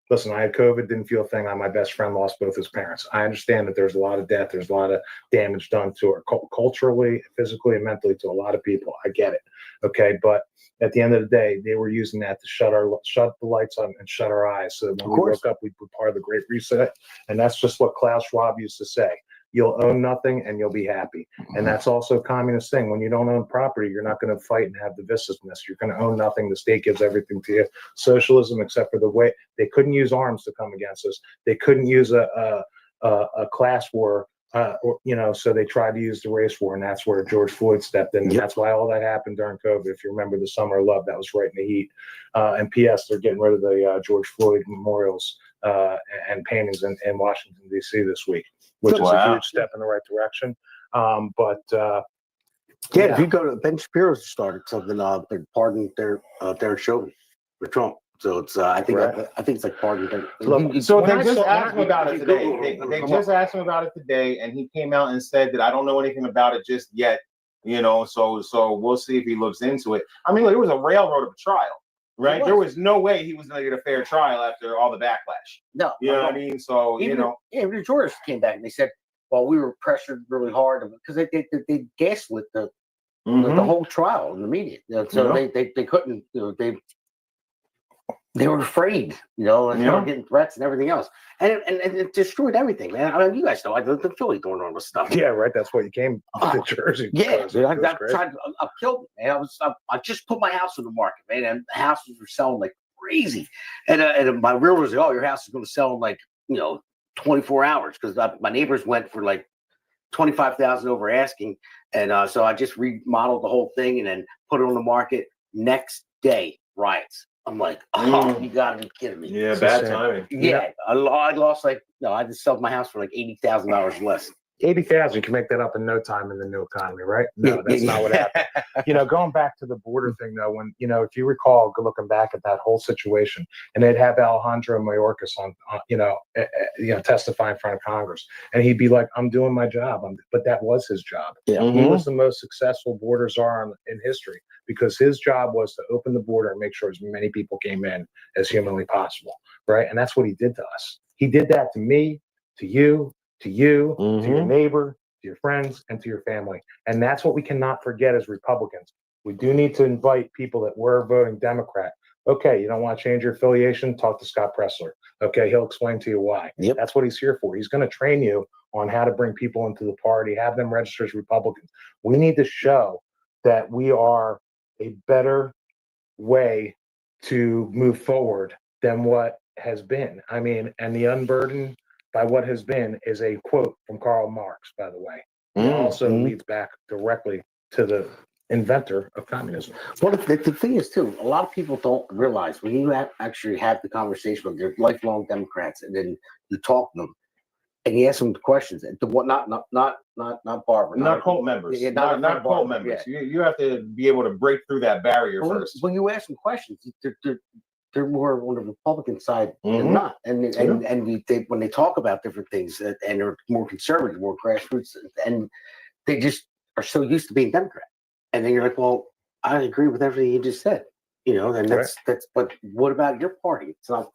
Listen, I had COVID, didn't feel a thing. My best friend lost both his parents. I understand that there's a lot of death. There's a lot of damage done to her culturally, physically, and mentally to a lot of people. I get it. Okay. But at the end of the day, they were using that to shut the lights on and shut our eyes. So that when we woke up, we'd be part of the Great Reset. And that's just what Klaus Schwab used to say. you'll own nothing and you'll be happy. And that's also a communist thing. When you don't own property, you're not going to fight and have divisiveness. You're going to own nothing. The state gives everything to you. Socialism, except for the way they couldn't use arms to come against us. They couldn't use a class war. So they tried to use the race war, and that's where George Floyd stepped in. And that's why all that happened during COVID. If you remember the Summer of Love, that was right in the heat. And P.S., they're getting rid of the George Floyd memorials and paintings in Washington, D.C. this week, which is a huge step in the right direction. If you go to Ben Shapiro started something, they're pardoning their show for Trump. So it's I think it's like pardon. So they just asked him about it today. They just asked him about it today, and he came out and said that I don't know anything about it just yet. So we'll see if he looks into it. I mean, look, it was a railroad of a trial, right? There was no way he was going to get a fair trial after all the backlash. No, you know what I mean. So even the jurors came back and they said, "Well, we were pressured really hard because they gaslit the whole trial in the media. So they couldn't. They were afraid, and they were getting threats and everything else, and it destroyed everything, man. I mean, you guys know I lived in Philly doing all this stuff. Yeah, right. That's what you came to Jersey. Yeah, I killed me, man. I just put my house on the market, man, and houses were selling like crazy, and my realtor was like, "Oh, your house is going to sell in like 24 hours," because my neighbors went for like 25,000 over asking, and so I just remodeled the whole thing and then put it on the market. Next day, riots. I'm like, you gotta be kidding me. Yeah, bad timing. Yeah, I lost I just sold my house for like $80,000 less. 80,000, you can make that up in no time in the new economy, right? No, that's not what happened. Going back to the border thing, though, when, if you recall, looking back at that whole situation, and they'd have Alejandro Mayorkas on testify in front of Congress, and he'd be like, I'm doing my job. But that was his job. Yeah. He was the most successful border czar in history because his job was to open the border and make sure as many people came in as humanly possible, right? And that's what he did to us. He did that to me, to you, to your neighbor, to your friends, and to your family. And that's what we cannot forget as Republicans. We do need to invite people that were voting Democrat. Okay, you don't want to change your affiliation? Talk to Scott Pressler. Okay, he'll explain to you why. Yep. That's what he's here for. He's going to train you on how to bring people into the party, have them register as Republicans. We need to show that we are a better way to move forward than what has been. I mean, and the unburdened by what has been is a quote from Karl Marx, by the way. It also leads back directly to the inventor of communism. Well, the thing is, too, a lot of people don't realize when you actually have the conversation with their lifelong Democrats, and then you talk to them, and you ask them questions. Not Barbara, not cult members, not cult members. Yeah. You have to be able to break through that barrier first. When you ask them questions, they're more on the Republican side than not, and when they talk about different things, and they're more conservative, more grassroots, and they just are so used to being Democrat, and then you're like, well, I agree with everything you just said, and that's. But what about your party? It's not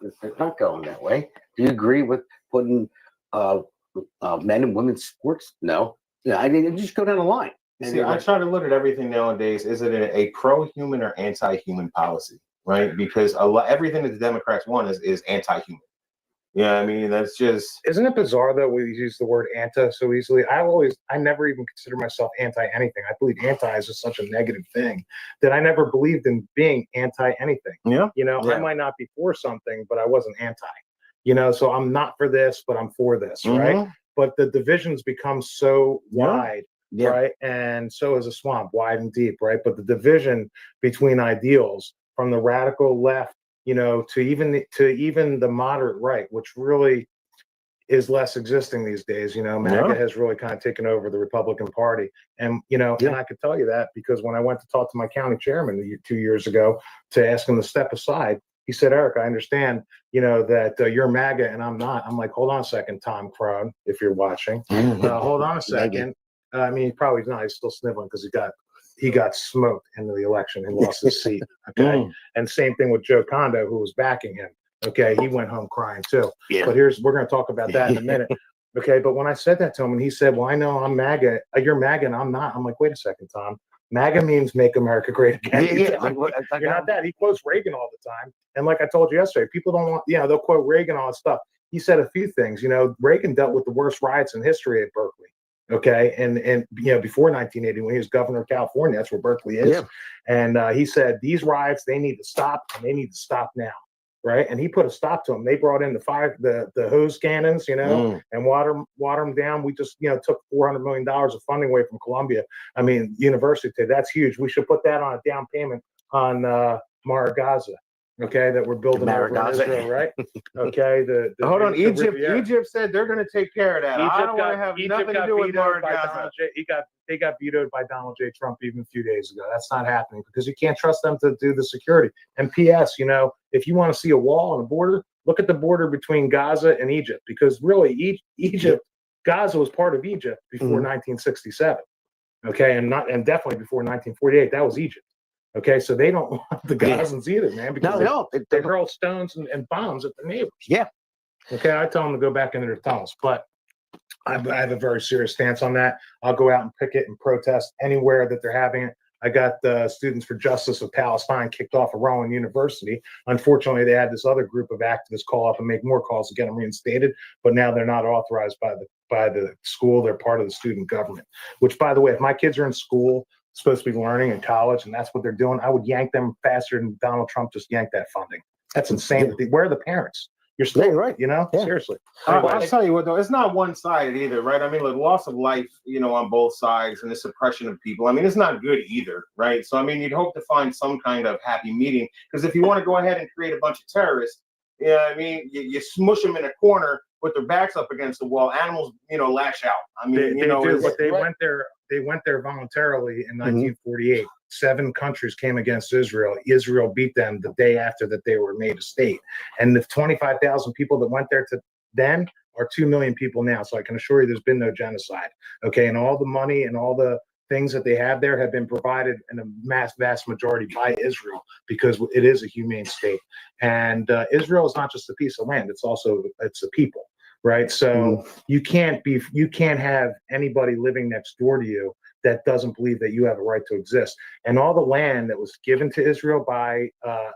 going that way. Do you agree with putting men and women's sports? No. Yeah, I mean, just go down the line. See, I try to look at everything nowadays. Is it a pro-human or anti-human policy? Right, because everything that the Democrats want is anti-human. Yeah, I mean that's just. Isn't it bizarre that we use the word "anti" so easily? I never even consider myself anti-anything. I believe anti is just such a negative thing that I never believed in being anti-anything. Yeah, I might not be for something, but I wasn't anti. So I'm not for this, but I'm for this, right? But the divisions become so wide. Yeah. Right, and so is a swamp, wide and deep, right? But the division between ideals, from the radical left, to even the moderate right, which really is less existing these days. MAGA has really kind of taken over the Republican Party, and and I could tell you that because when I went to talk to my county chairman 2 years ago to ask him to step aside, he said, "Eric, I understand, that you're MAGA and I'm not." I'm like, "Hold on a second, Tom Crone, if you're watching, hold on a second." I mean, probably not. He's still sniveling because he got smoked in the election and lost his seat. Okay. And same thing with Joe Kondo, who was backing him. Okay. He went home crying too. Yeah. But we're going to talk about that in a minute. Okay. But when I said that to him and he said, "Well, I know I'm MAGA, you're MAGA and I'm not." I'm like, "Wait a second, Tom. MAGA means make America great again." You're not that. He quotes Reagan all the time. And like I told you yesterday, people don't want, they'll quote Reagan, all that stuff. he said a few things. You know, Reagan dealt with the worst riots in history at Berkeley. Okay, and you know, before 1980, when he was governor of California, that's where Berkeley is. Yeah. And he said these riots, they need to stop, and they need to stop now, right? And he put a stop to them. They brought in the hose cannons, you know, and water them down. We just, you know, took $400 million of funding away from Columbia. I mean, university, that's huge. We should put that on a down payment on Maragaza. Okay, that we're building over in Israel, right? Okay, hold on. Egypt said they're going to take care of that. I don't want to have nothing to do with Maragaza. They got vetoed by Donald J. Trump even a few days ago. That's not happening because you can't trust them to do the security. And P.S., you know, if you want to see a wall on a border, look at the border between Gaza and Egypt, because really, Gaza was part of Egypt before 1967. Okay, and definitely before 1948. That was Egypt. Okay, so they don't want the Gazans either, man, because they hurl stones and bombs at the neighbors. Yeah. Okay, I tell them to go back into their tunnels, but I have a very serious stance on that. I'll go out and picket and protest anywhere that they're having it. I got the Students for Justice of Palestine kicked off of Rowan University. Unfortunately, they had this other group of activists call up and make more calls to get them reinstated, but now they're not authorized by the school. They're part of the student government, which, by the way, if my kids are in school, supposed to be learning in college, and that's what they're doing, I would yank them faster than Donald Trump just yanked that funding. That's insane. Where are the parents? You're still right, you know? Yeah. Seriously. I'll tell you what, though, it's not one-sided either, right? I mean, the loss of life, you know, on both sides and the suppression of people, I mean, it's not good either, right? So, I mean, you'd hope to find some kind of happy medium, because if you want to go ahead and create a bunch of terrorists, I mean, you smush them in a corner with their backs up against the wall, animals, you know, lash out. I mean, they went there voluntarily in 1948. 7 countries came against Israel. Israel beat them the day after that they were made a state. And the 25,000 people that went there to then are 2 million people now. So I can assure you there's been no genocide. Okay. And all the money and all the things that they have there have been provided in a vast majority by Israel, because it is a humane state. And Israel is not just a piece of land. It's a people. Right. So you can't have anybody living next door to you that doesn't believe that you have a right to exist. And all the land that was given to Israel by the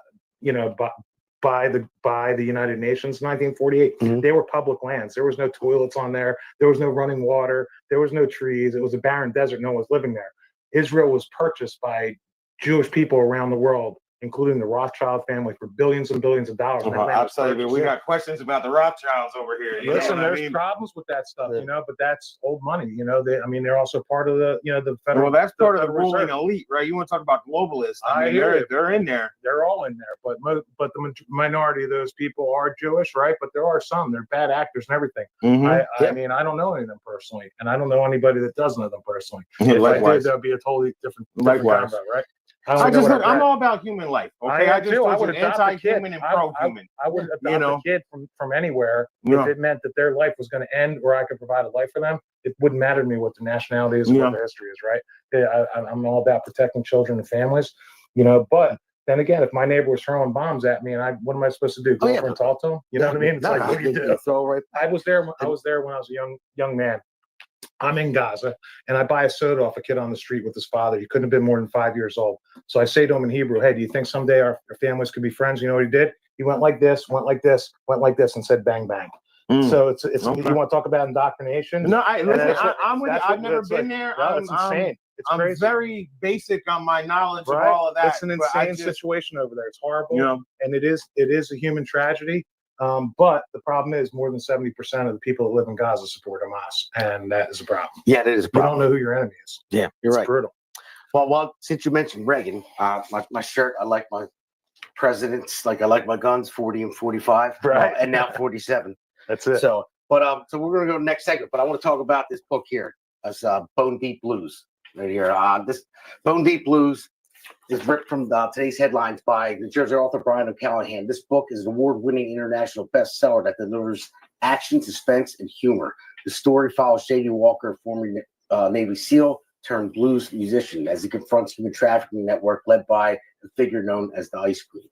United Nations in 1948, they were public lands. There was no toilets on there. There was no running water. There was no trees. It was a barren desert. No one was living there. Israel was purchased by Jewish people around the world, including the Rothschild family, for billions and billions of dollars. Absolutely. We got questions about the Rothschilds over here. Listen, there's problems with that stuff, you know, but that's old money. You know, they're also part of the federal. Well, that's part of the ruling elite, right? You want to talk about globalists. I mean, they're in there. They're all in there. But the minority of those people are Jewish, right? But there are some. They're bad actors and everything. I mean, I don't know any of them personally, and I don't know anybody that does know them personally. If I did, that would be a totally different combo, right? I'm all about human life. Okay, I would anti-human and pro-human. I would adopt a kid from anywhere if it meant that their life was going to end, or I could provide a life for them. It wouldn't matter to me what the nationality is or what their history is, right? I'm all about protecting children and families, you know. But then again, if my neighbor was throwing bombs at me, and what am I supposed to do? Go over and talk to him? You know what I mean? It's like, what do you do? I was there when I was a young man. I'm in Gaza, and I buy a soda off a kid on the street with his father. He couldn't have been more than 5 years old. So I say to him in Hebrew, hey, do you think someday our families could be friends? You know what he did? He went like this, went like this, went like this, and said bang, bang. So it's okay. You want to talk about indoctrination? No, I'm with you. I've never been there. It's insane. I'm very basic on my knowledge of all of that. It's an insane situation over there. It's horrible, and it is a human tragedy. But the problem is more than 70% of the people that live in Gaza support Hamas, and that is a problem. Yeah, that is a problem. You don't know who your enemy is. Yeah, you're right. It's brutal. Well, since you mentioned Reagan, my shirt, I like my presidents, like I like my guns, 40 and 45, right? And now 47. That's it. So we're going to go next segment, but I want to talk about this book here. It's Bone Deep Blues right here. This Bone Deep Blues is ripped from today's headlines by New Jersey author Brian O'Callahan. This book is an award-winning international bestseller that delivers action, suspense, and humor. The story follows J.D. Walker, former Navy SEAL turned blues musician, as he confronts human trafficking network led by a figure known as the Ice Queen.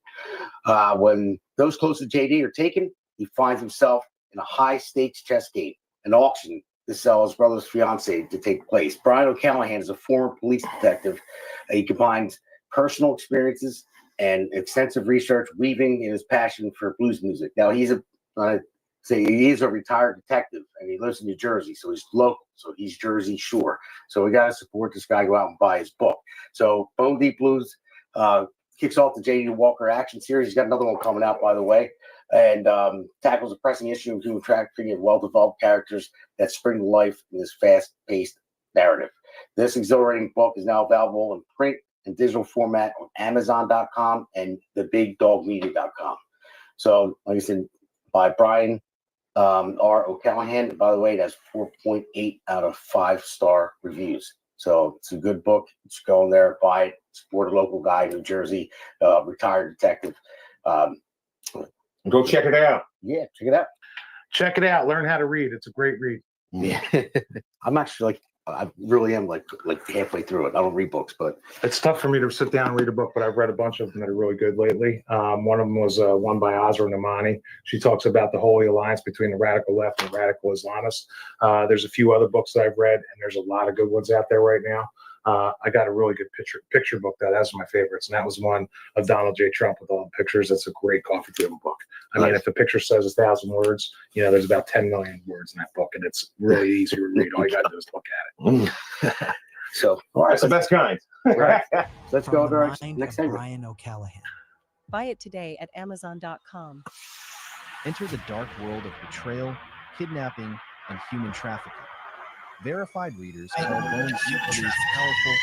When those close to J.D. are taken, he finds himself in a high-stakes chess game, an auction to sell his brother's fiance to take place. Brian O'Callahan is a former police detective. He combines personal experiences and extensive research, weaving in his passion for blues music. Now, he's So he's a retired detective, and he lives in New Jersey, so he's local, so he's Jersey Shore. So we got to support this guy, go out and buy his book. So Bone Deep Blues kicks off the J.D. Walker action series. He's got another one coming out, by the way, and tackles a pressing issue of human trafficking and well-developed characters that spring to life in this fast-paced narrative. This exhilarating book is now available in print and digital format on Amazon.com and thebigdogmedia.com. So, like I said, by Brian R. O'Callahan. By the way, that's 4.8 out of 5-star reviews. So it's a good book. Just go in there, buy it, support a local guy in New Jersey, retired detective. Go check it out. Yeah, check it out. Check it out. Learn how to read. It's a great read. Yeah, I'm actually I really am like halfway through it. I don't read books, but It's tough for me to sit down and read a book, but I've read a bunch of them that are really good lately. One of them was one by Azra Namani. She talks about the holy alliance between the radical left and the radical Islamists. There's a few other books that I've read, and there's a lot of good ones out there right now. I got a really good picture book that's my favorites, and that was one of Donald J. Trump with all the pictures. That's a great coffee table book. I mean, if the picture says 1,000 words, there's about 10 million words in that book, and it's really easy to read. All you got to do is look at it. So, all right, That's the best kind. right. Let's go to our Mind next of segment. Brian O'Callahan. Buy it today at Amazon.com. Enter the dark world of betrayal, kidnapping, and human trafficking. Verified readers call Bones equally powerful,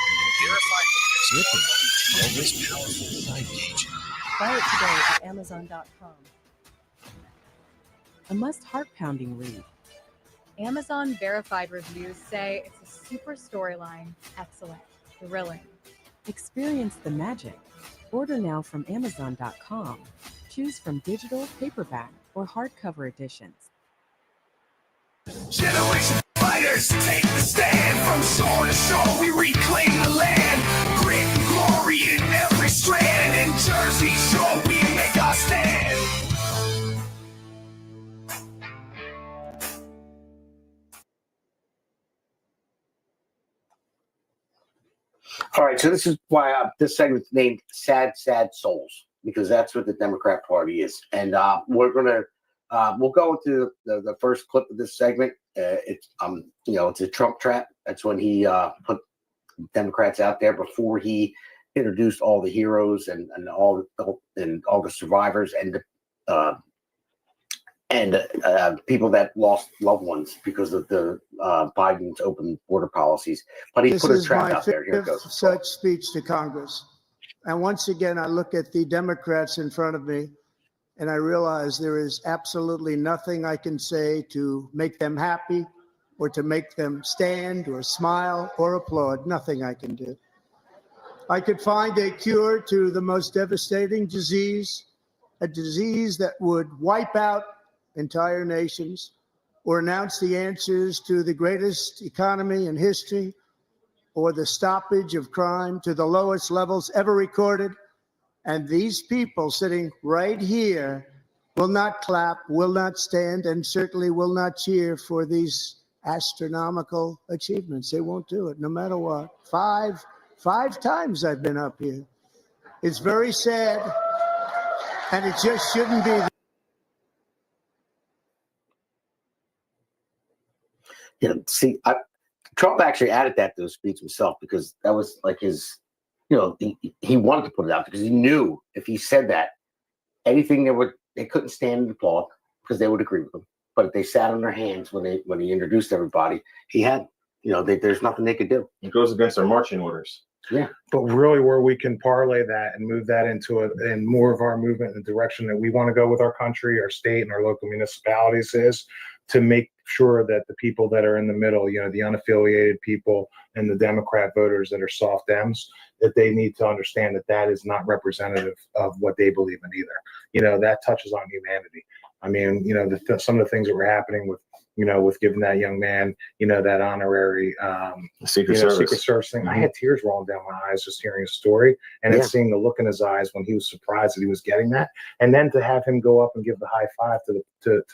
gripping, well-written, side engaging. Buy it today at Amazon.com. A must heart-pounding read. Amazon verified reviews say it's a super storyline, excellent, thrilling. Experience the magic. Order now from Amazon.com. Choose from digital, paperback, or hardcover editions. Generation fighters take the stand. From shore to shore, we reclaim the land. Grit and glory in every strand. In Jersey Shore, we make our stand. All right, so this is why this segment's named "Sad, Sad Souls" because that's what the Democrat Party is, and we'll go into the first clip of this segment. It's a Trump trap. That's when he put Democrats out there before he introduced all the heroes and all the survivors and people that lost loved ones because of the Biden's open border policies. But he put a trap out there. Here it goes. Such speech to Congress. And once again, I look at the Democrats in front of me and I realize there is absolutely nothing I can say to make them happy or to make them stand or smile or applaud. Nothing I can do. I could find a cure to the most devastating disease, a disease that would wipe out entire nations, or announce the answers to the greatest economy in history, or the stoppage of crime to the lowest levels ever recorded. And these people sitting right here will not clap, will not stand, and certainly will not cheer for these astronomical achievements. They won't do it, no matter what. Five times I've been up here. It's very sad, and it just shouldn't be. Trump actually added that to his speech himself because that was like his, he wanted to put it out because he knew if he said that, anything they couldn't stand and applaud because they would agree with him. But if they sat on their hands when he introduced everybody, he had, there's nothing they could do. It goes against their marching orders. Yeah. But really where we can parlay that and move that into and more of our movement in the direction that we want to go with our country, our state, and our local municipalities is to make sure that the people that are in the middle, the unaffiliated people and the Democrat voters that are soft Dems, that they need to understand that that is not representative of what they believe in either. That touches on humanity. I mean, some of the things that were happening with giving that young man, that honorary Secret Service thing. I had tears rolling down my eyes just hearing his story and then seeing the look in his eyes when he was surprised that he was getting that. And then to have him go up and give the high five to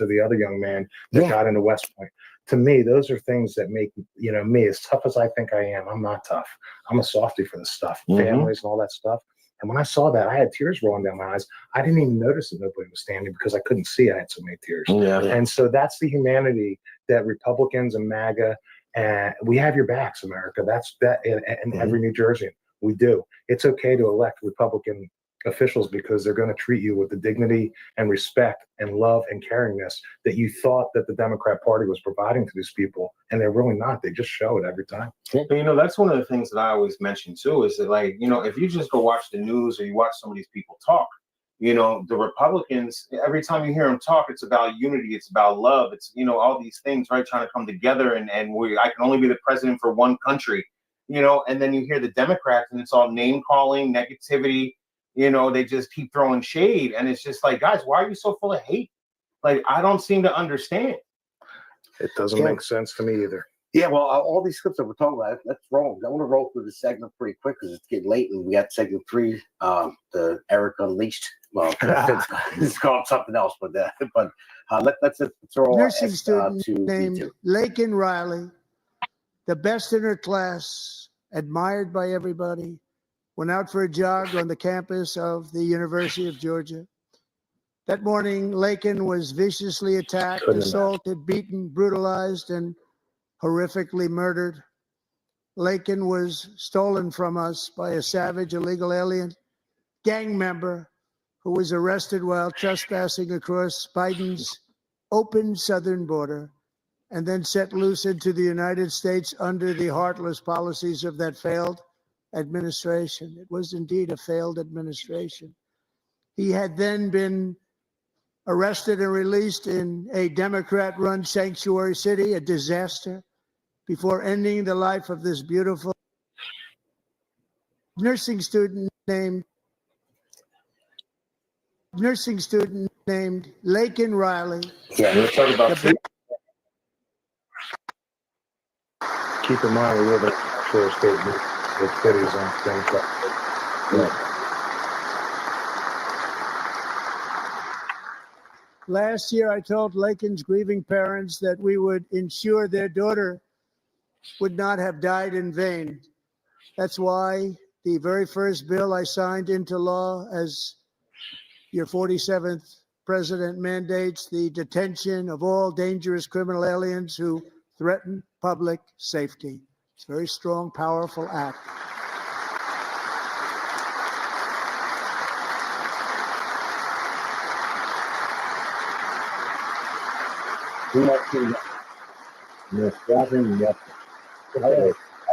the other young man that got into West Point. To me, those are things that make, me, as tough as I think I am, I'm not tough. I'm a softie for this stuff. Families and all that stuff And when I saw that, I had tears rolling down my eyes. I didn't even notice that nobody was standing because I couldn't see. I had so many tears. Yeah. And so that's the humanity that Republicans and MAGA, and we have your backs, America. That's that, and every New Jerseyan, we do. It's okay to elect Republican officials because they're going to treat you with the dignity and respect and love and caringness that you thought that the Democrat Party was providing to these people, and they're really not. They just show it every time. But that's one of the things that I always mention too, is that, like, if you just go watch the news or you watch some of these people talk, the Republicans, every time you hear them talk, it's about unity, it's about love, it's all these things, right, trying to come together, and I can only be the president for one country, and then you hear the Democrats and it's all name calling, negativity. They just keep throwing shade, and it's just like, guys, why are you so full of hate? Like, I don't seem to understand. It doesn't make sense to me either. Yeah, well, all these clips that we're talking about, let's roll. I want to roll through the segment pretty quick because it's getting late, and we got segment 3, the Eric Unleashed. Well, it's called something else, but let's throw nursing student named Lakin Riley, the best in her class, admired by everybody, went out for a jog on the campus of the University of Georgia. That morning, Lakin was viciously attacked, assaulted, beaten, brutalized, and horrifically murdered. Lakin was stolen from us by a savage illegal alien gang member who was arrested while trespassing across Biden's open southern border and then set loose into the United States under the heartless policies of that failed administration. It was indeed a failed administration. He had then been arrested and released in a Democrat-run sanctuary city, a disaster, before ending the life of this beautiful nursing student named Lakin Riley. Yeah, we're talking about. Keep in mind, we live in a shore state with cities on things like Last year, I told Lakin's grieving parents that we would ensure their daughter would not have died in vain. That's why the very first bill I signed into law as your 47th president mandates the detention of all dangerous criminal aliens who threaten public safety. It's a very strong, powerful act.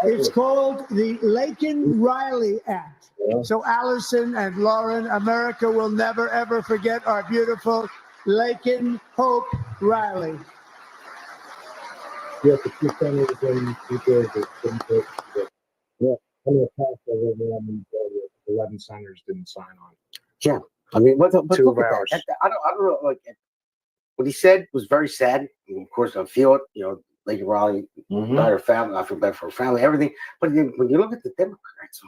It's called the Lakin Riley Act. So Allison and Lauren, America will never, ever forget our beautiful Lakin Hope Riley. You have to keep sending it in because yeah, I'm going to pass over 11 senators didn't sign on. Yeah, I mean, but 2 look at hours. that. I don't know. Like, what he said was very sad. And of course, I feel it. Lakin Riley, her family. I feel bad for her family, everything. But when you look at the Democrats,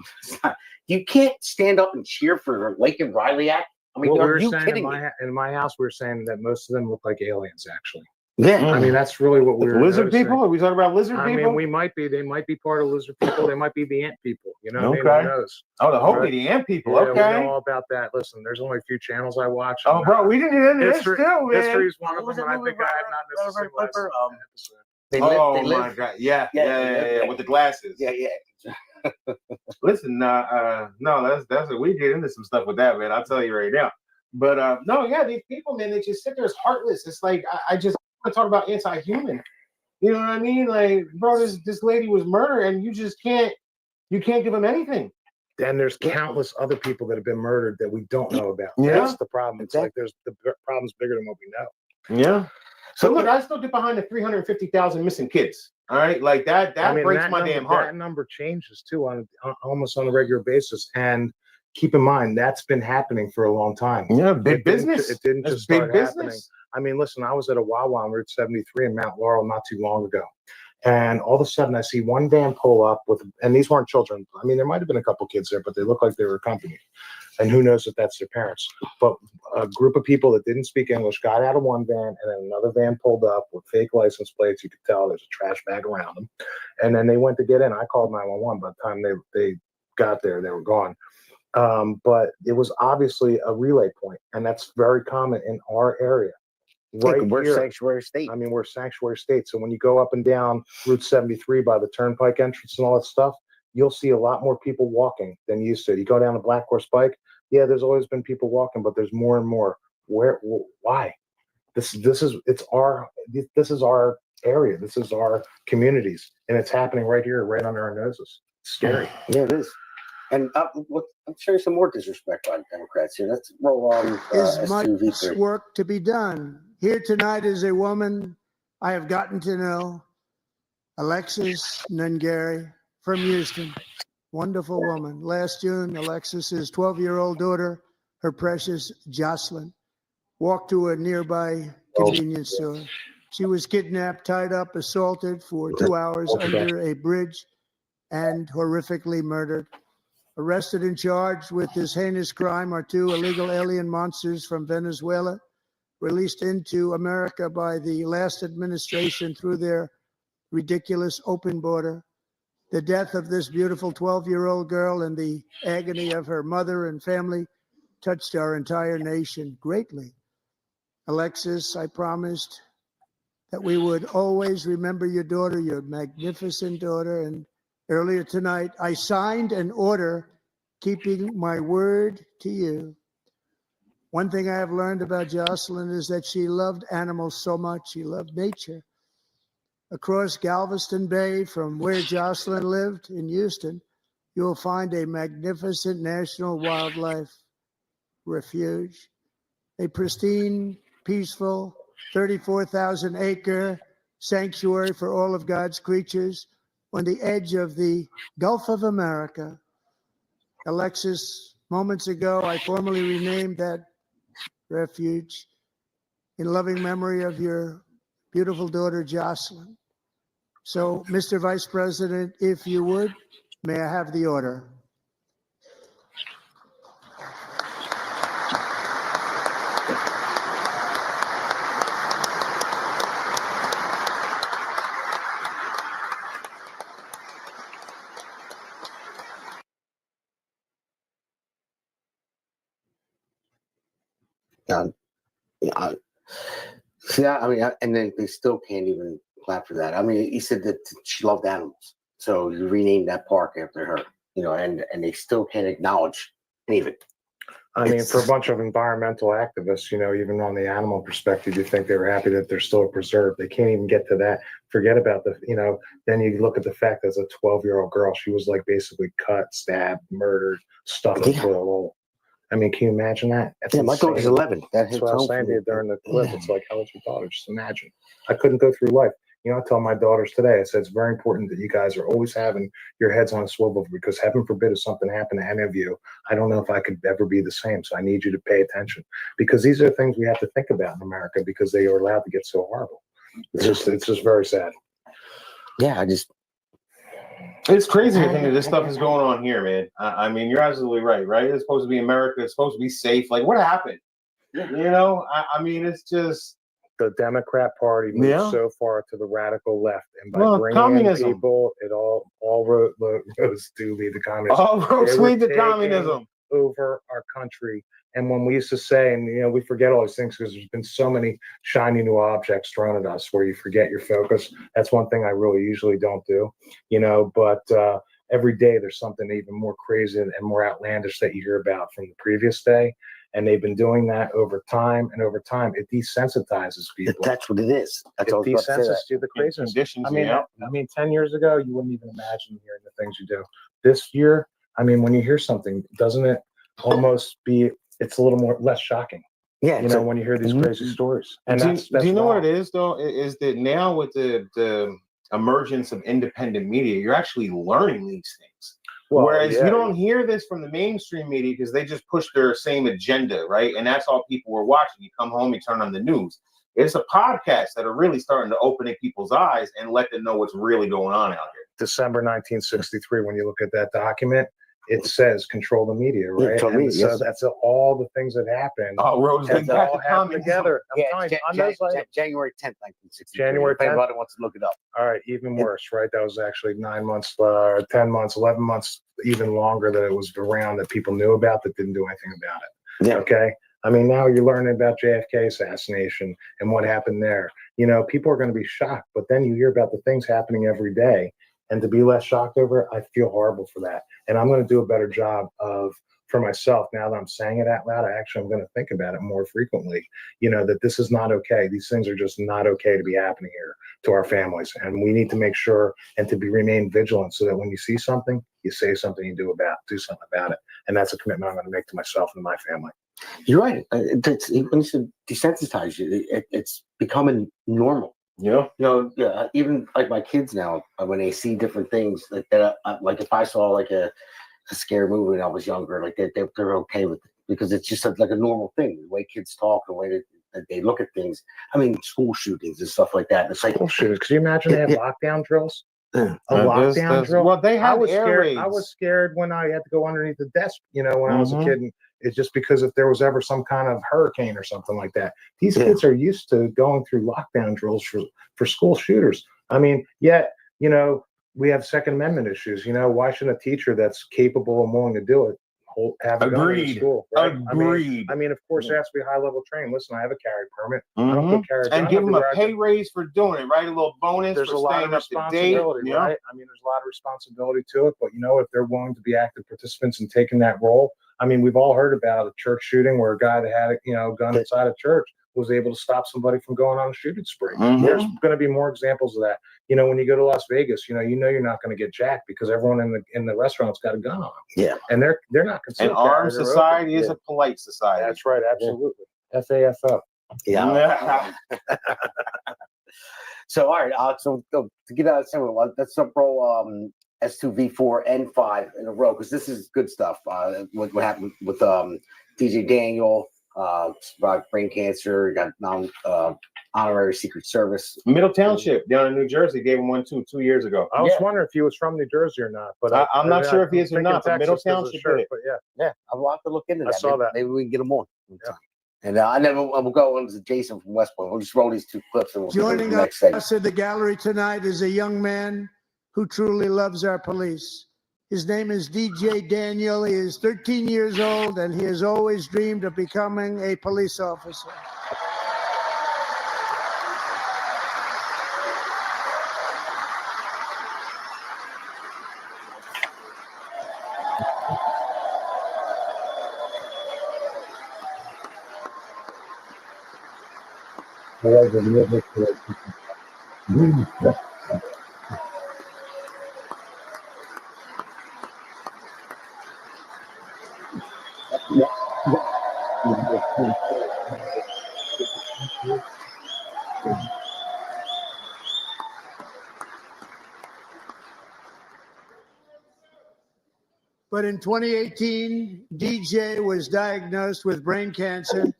you can't stand up and cheer for the Lakin Riley Act. I mean, are you kidding me? In my house, we were saying that most of them look like aliens, actually. Yeah, I mean, that's really what we're lizard noticing. people. Are we talking about lizard people? I mean, we might be. They might be part of lizard people. They might be the ant people. Okay. Who knows? Oh, the Hopi, the ant people. Yeah, okay. we know all about that. Listen, there's only a few channels I watch. Oh, bro, we didn't get into this too, man. History is one of them, and I think I have not missed a single episode. They live. My God. Yeah. With the glasses. Yeah. Listen, no, that's we get into some stuff with that, man. I'll tell you right now. But these people, man, they just sit there as heartless. It's like I just want to talk about anti-human. You know what I mean? Like, bro, this lady was murdered, and you can't give them anything. Then there's countless other people that have been murdered that we don't know about. Yeah. That's the problem. It's like there's the problem's bigger than what we know. Yeah. So look, I still get behind the 350,000 missing kids. All right, like that breaks my damn heart. That number changes too on almost on a regular basis, and keep in mind that's been happening for a long time. Yeah, big business. It didn't just start happening. I mean, listen, I was at a Wawa on Route 73 in Mount Laurel not too long ago, and all of a sudden I see one van pull up and these weren't children. I mean, there might have been a couple kids there, but they look like they were accompanied. And who knows if that's their parents. But a group of people that didn't speak English got out of one van, and then another van pulled up with fake license plates. You could tell there's a trash bag around them. And then they went to get in. I called 911. By the time they got there, they were gone. But it was obviously a relay point, and that's very common in our area. Right we're here. sanctuary state. I mean, we're sanctuary state. So when you go up and down Route 73 by the Turnpike entrance and all that stuff, you'll see a lot more people walking than you used to. You go down the Black Horse Pike, yeah, there's always been people walking, but there's more and more. Why? This is our area. This is our communities, and it's happening right here, right under our noses. It's scary. Yeah, it is. And I'm sure some more disrespect by Democrats here. Let's roll on. There's much S2V3. work to be done. Here tonight is a woman I have gotten to know, Alexis Nungary from Houston. Wonderful woman. Last June, Alexis's 12-year-old daughter, her precious Jocelyn, walked to a nearby convenience store. She was kidnapped, tied up, assaulted for 2 hours under a bridge, and horrifically murdered. Arrested and charged with this heinous crime are 2 illegal alien monsters from Venezuela, released into America by the last administration through their ridiculous open border. The death of this beautiful 12-year-old girl and the agony of her mother and family touched our entire nation greatly. Alexis, I promised that we would always remember your daughter, your magnificent daughter, and earlier tonight, I signed an order keeping my word to you. One thing I have learned about Jocelyn is that she loved animals so much. She loved nature. Across Galveston Bay, from where Jocelyn lived in Houston, you will find a magnificent national wildlife refuge, a pristine, peaceful, 34,000-acre sanctuary for all of God's creatures on the edge of the Gulf of America. Alexis, moments ago, I formally renamed that refuge in loving memory of your beautiful daughter, Jocelyn. So, Mr. Vice President, if you would, may I have the order? And then they still can't even clap for that. I mean, he said that she loved animals, so you renamed that park after her. And they still can't acknowledge any of it. I mean, for a bunch of environmental activists, even on the animal perspective, you think they were happy that they're still preserved. They can't even get to that. Forget about then you look at the fact as a 12-year-old girl, she was like basically cut, stabbed, murdered, stuffed into a hole. I mean, can you imagine that? That's my daughter's 11. That's what I was saying to you during the clip. It's like, how old's your daughter? Just imagine. I couldn't go through life. I tell my daughters today, I said, it's very important that you guys are always having your heads on a swivel, because heaven forbid if something happened to any of you, I don't know if I could ever be the same. So I need you to pay attention, because these are things we have to think about in America, because they are allowed to get so horrible. It's just very sad. Yeah, it's crazy to think that this stuff is going on here, man. I mean, you're absolutely right? It's supposed to be America. It's supposed to be safe. Like, what happened? I mean, it's just the Democrat Party moved so far to the radical left, and by bringing communism. in people, it all roads do lead to communism. All roads lead to communism over our country. And when we used to say, and we forget all these things because there's been so many shiny new objects thrown at us where you forget your focus. That's one thing I really usually don't do, but every day there's something even more crazy and more outlandish that you hear about from the previous day. And they've been doing that over time, and over time it desensitizes people. That's what it is. That's it all desensitizes you the craziness. I mean, 10 years ago, you wouldn't even imagine hearing the things you do. This year, I mean, when you hear something, doesn't it almost be? It's a little less shocking. Yeah, when you hear these crazy stories. And do you know what it is though? Is that now with the emergence of independent media, you're actually learning these things. Whereas you don't hear this from the mainstream media because they just push their same agenda, right? And that's all people were watching. You come home, you turn on the news. It's a podcast that are really starting to open people's eyes and let them know what's really going on out here. December 1963, when you look at that document, it says control the media, right? Control And media, so yes. that's all the things that happen. Rose, And they it got all the happened comments. together. I'm Yeah, telling you, on those items. January 10th, 1963. January If 10th? anybody wants to look it up. All right, even worse, right? That was actually 9 months, 10 months, 11 months, even longer that it was around that people knew about that didn't do anything about it. Yeah. Okay. I mean, now you're learning about JFK assassination and what happened there. You know, people are going to be shocked, but then you hear about the things happening every day. And to be less shocked over it, I feel horrible for that. And I'm going to do a better job for myself, now that I'm saying it out loud, I'm going to think about it more frequently, you know, that this is not okay. These things are just not okay to be happening here to our families. And we need to make sure and to remain vigilant so that when you see something, you say something, you do something about it. And that's a commitment I'm going to make to myself and my family. You're right. It's when you desensitize you, it's becoming normal. Yeah. You know, even like my kids now, when they see different things like that, like if I saw like a scary movie when I was younger, like they're okay with it because it's just like a normal thing. The way kids talk, the way that they look at things. I mean, school shootings and stuff like that. It's like school shootings. Could you imagine they have lockdown drills? Yeah. Lockdown drill. Well, they have air raids. I was scared when I had to go underneath the desk, you know, when I was a Mhm. kid. And it's just because if there was ever some kind of hurricane or something like that, these kids are used to going through lockdown drills for school shooters. I mean, yet, you know, we have Second Amendment issues. You know, why shouldn't a teacher that's capable and willing to do it have a gun in the school? Right? Agreed. I mean, of course, it has to be high level training. Listen, I have a carry permit. I don't go carry a gun And give them a everywhere I pay go. raise for doing it, right? A little bonus There's for a lot staying of up to date. responsibility, Yeah. right? I mean, there's a lot of responsibility to it, but you know, if they're willing to be active participants and taking that role, I mean, we've all heard about a church shooting where a guy that had a gun inside a church was able to stop somebody from going on a shooting spree. There's going to be more examples of that. You know, when you go to Las Vegas, you know you're not going to get jacked because everyone in the restaurant's got a gun on them. Yeah, and they're not considered. An armed society is a polite society. That's right, absolutely. FAFO. Yeah. So all right, so to get out of some, let's roll S2V4 and 5 in a row because this is good stuff. What happened with DJ Daniel, survived brain cancer, got honorary Secret Service. Middle Township down in New Jersey gave him one 2 years ago. I was wondering if he was from New Jersey or not, but I'm not sure if he is or not. But Middle Township did it. But Yeah, I'll have to look into that. I saw that. Maybe we can get them on. Yeah. And I will go on to Jason from West Point. We'll just roll these two clips and we'll Joining the next segment. us in the gallery tonight is a young man who truly loves our police. His name is DJ Daniel. He is 13 years old, and he has always dreamed of becoming a police officer. But in 2018, DJ was diagnosed with brain cancer.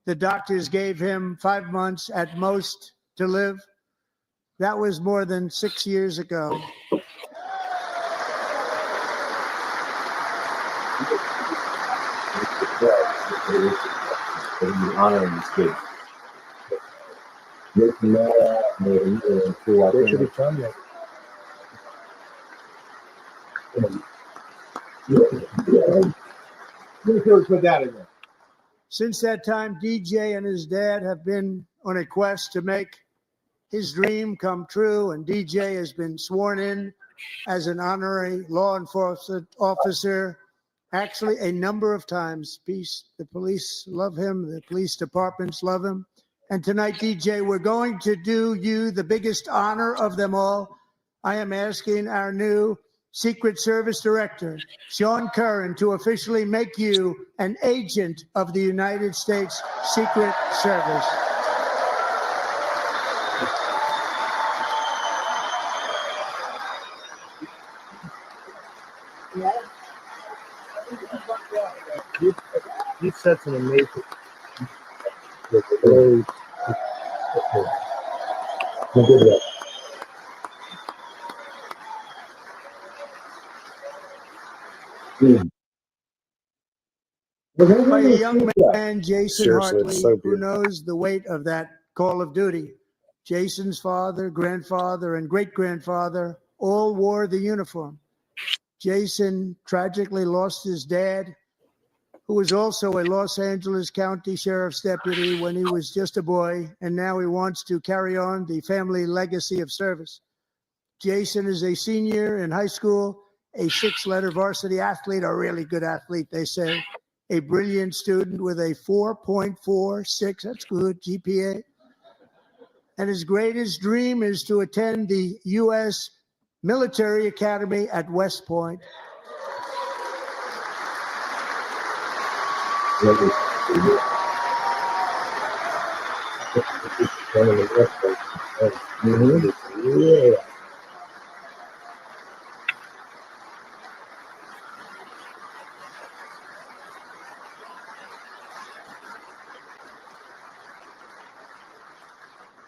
The doctors gave him 5 months at most to live. That was more than 6 years ago. Honoring this kid. They should be terminated. Put that in there. Since that time, DJ and his dad have been on a quest to make his dream come true, and DJ has been sworn in as an honorary law enforcement officer actually a number of times. The police love him, the police departments love him. And tonight, DJ, we're going to do you the biggest honor of them all. I am asking our new Secret Service Director, Sean Curran, to officially make you an agent of the United States Secret Service. You said some amazing. by a young man, Jason Seriously, Hartley, it's so who beautiful. knows the weight of that call of duty. Jason's father, grandfather, and great-grandfather all wore the uniform. Jason tragically lost his dad, who was also a Los Angeles County Sheriff's deputy when he was just a boy, and now he wants to carry on the family legacy of service. Jason is a senior in high school, a 6-letter varsity athlete, a really good athlete, they say, a brilliant student with a 4.46, that's good, GPA. And his greatest dream is to attend the U.S. Military Academy at West Point. Yeah.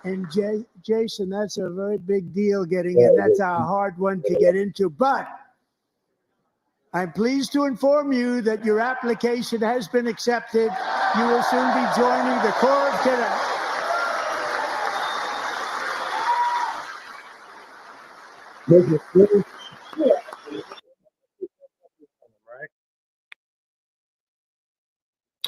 And Jason, that's a very big deal getting in. That's a hard one to get into. But I'm pleased to inform you that your application has been accepted. You will soon be joining the Corps of Cadets.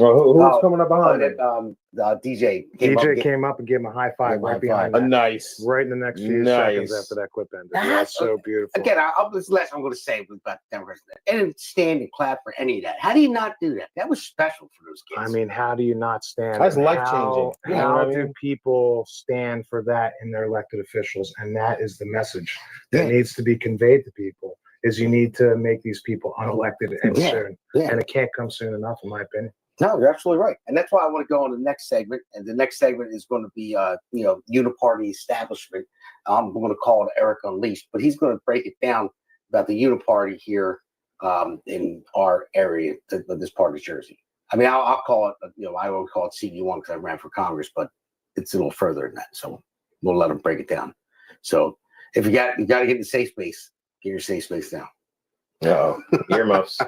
Well, who's Oh, coming up behind him? DJ came up. DJ came up and gave him a high five Gave him a right high behind five. that. Nice. Right in the next few Nice. seconds after that clip ended. That's That's so beautiful. Again, this last I'm going to say about the Democrats. They didn't stand and clap for any of that. How do you not do that? That was special for those kids. I mean, how do you not stand? That's and life-changing. How, You know how what I do mean? people stand for that in their elected officials? And that is the message that Yeah. needs to be conveyed to people. Is you need to make these people unelected and Yeah. soon. Yeah. And it can't come soon enough, in my opinion. No, you're absolutely right, and that's why I want to go on the next segment. And the next segment is going to be, Uni-Party establishment. I'm going to call it Eric Unleashed, but he's going to break it down about the Uni-Party here in our area, this part of Jersey. I mean, I'll call it, I always call it CD1 because I ran for Congress, but it's a little further than that. So we'll let him break it down. So if you got to get in the safe space, get your safe space now. No, earmuffs.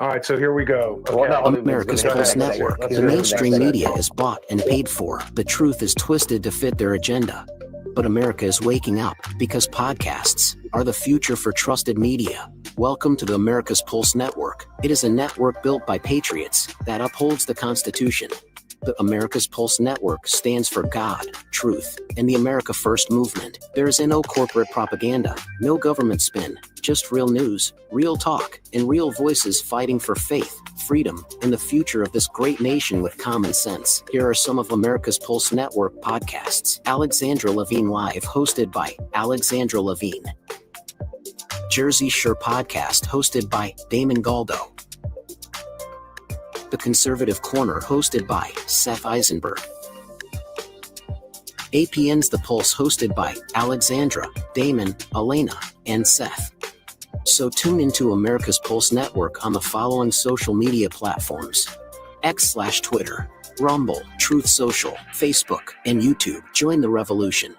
All right, so here we go. Well, no, Okay. America's Go ahead, Pulse go ahead. Network. Let's The do it. mainstream Let's do it. media is bought and paid for. The truth is twisted to fit their agenda. But America is waking up because podcasts are the future for trusted media. Welcome to the America's Pulse Network. It is a network built by patriots that upholds the Constitution. The America's Pulse Network stands for God, truth, and the America First movement. There is no corporate propaganda, no government spin, just real news, real talk, and real voices fighting for faith, freedom, and the future of this great nation with common sense. Here are some of America's Pulse Network podcasts. Alexandra Levine Live, hosted by Alexandra Levine. Jersey Shore Podcast, hosted by Damon Galdo. The Conservative Corner, hosted by Seth Eisenberg. APN's The Pulse, hosted by Alexandra, Damon, Elena, and Seth. So tune into America's Pulse Network on the following social media platforms: X/Twitter, Rumble, Truth Social, Facebook, and YouTube. Join the revolution.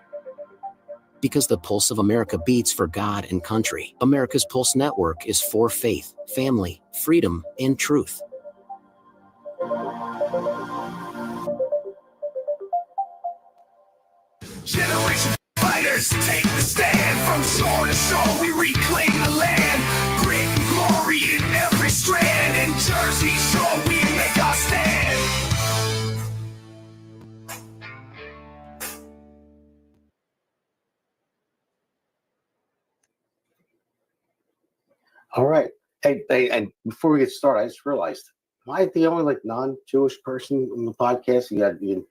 Because the pulse of America beats for God and country. America's Pulse Network is for faith, family, freedom, and truth. Generation fighters take the stand. From shore to shore we reclaim the land. Grit and glory in every strand. In Jersey Shore we make our stand. All right. Hey, and before we get started, I just realized, am I the only non-Jewish person in the podcast? You got you,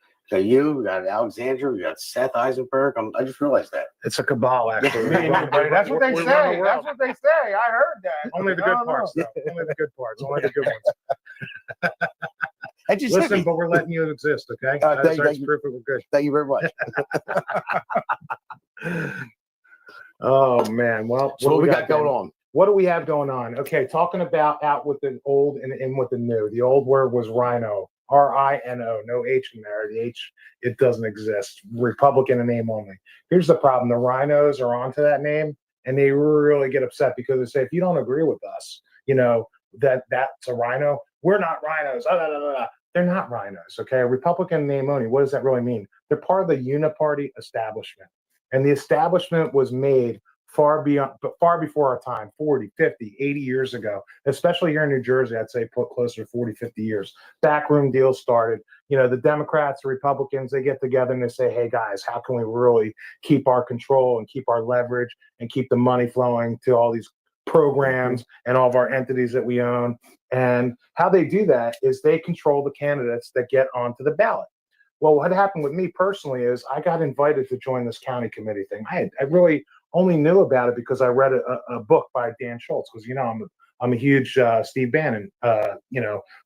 we got Alexandra, we got Seth Eisenberg. I just realized that. It's a cabal, actually. That's what they We run say. the That's world. what they say. I heard that. Only the good parts, though. Only the good parts. Only the good ones. I just Listen, but we're letting you exist, okay? thank That's you. proof that we're good. Thank you very much. Oh, man. Well, So what we got then? going on? What do we have going on? Okay, talking about out with the old and in with the new. The old word was rhino, R-I-N-O, no H in there. The H, it doesn't exist. Republican in name only. Here's the problem. The rhinos are onto that name, and they really get upset because they say, if you don't agree with us, that's a rhino. We're not rhinos. They're not rhinos. Okay, a Republican named Oni. What does that really mean? They're part of the Uni-Party establishment, and the establishment was made far before our time, 40, 50, 80 years ago, especially here in New Jersey. I'd say put closer to 40, 50 years. Backroom deals started. The Democrats, the Republicans, they get together and they say, hey guys, how can we really keep our control and keep our leverage and keep the money flowing to all these programs and all of our entities that we own? And how they do that is they control the candidates that get onto the ballot. Well, what happened with me personally is I got invited to join this county committee thing. I really only knew about it because I read a book by Dan Schultz, because I'm a huge Steve Bannon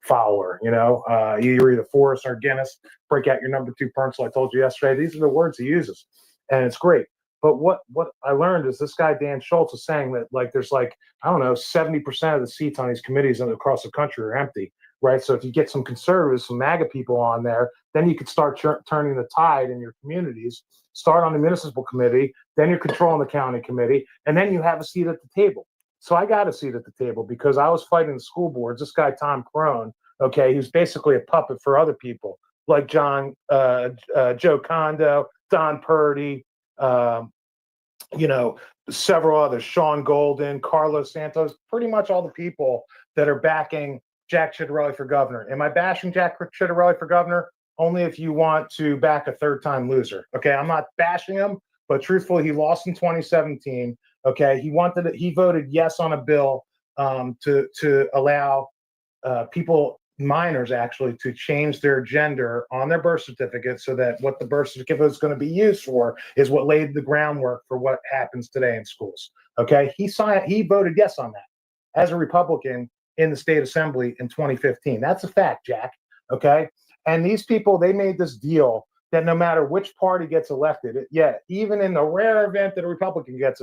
follower. You're either for us or against. Break out your number 2 pencil. I told you yesterday. These are the words he uses, and it's great. But what I learned is this guy Dan Schultz is saying that there's 70% of the seats on these committees across the country are empty. Right. So if you get some conservatives, some MAGA people on there, then you could start turning the tide in your communities, start on the municipal committee, then you're controlling the county committee, and then you have a seat at the table. So I got a seat at the table because I was fighting the school boards. This guy, Tom Crone, okay, he's basically a puppet for other people like Joe Condo, Don Purdy, several others, Sean Golden, Carlos Santos, pretty much all the people that are backing Jack Ciattarelli for governor. Am I bashing Jack Ciattarelli for governor? Only if you want to back a third-time loser. Okay, I'm not bashing him, but truthfully, he lost in 2017. Okay, he voted yes on a bill to allow minors actually to change their gender on their birth certificate, so that what the birth certificate is going to be used for is what laid the groundwork for what happens today in schools. Okay, he voted yes on that as a Republican in the state assembly in 2015. That's a fact, Jack. Okay. And these people, they made this deal that no matter which party gets elected, even in the rare event that a Republican gets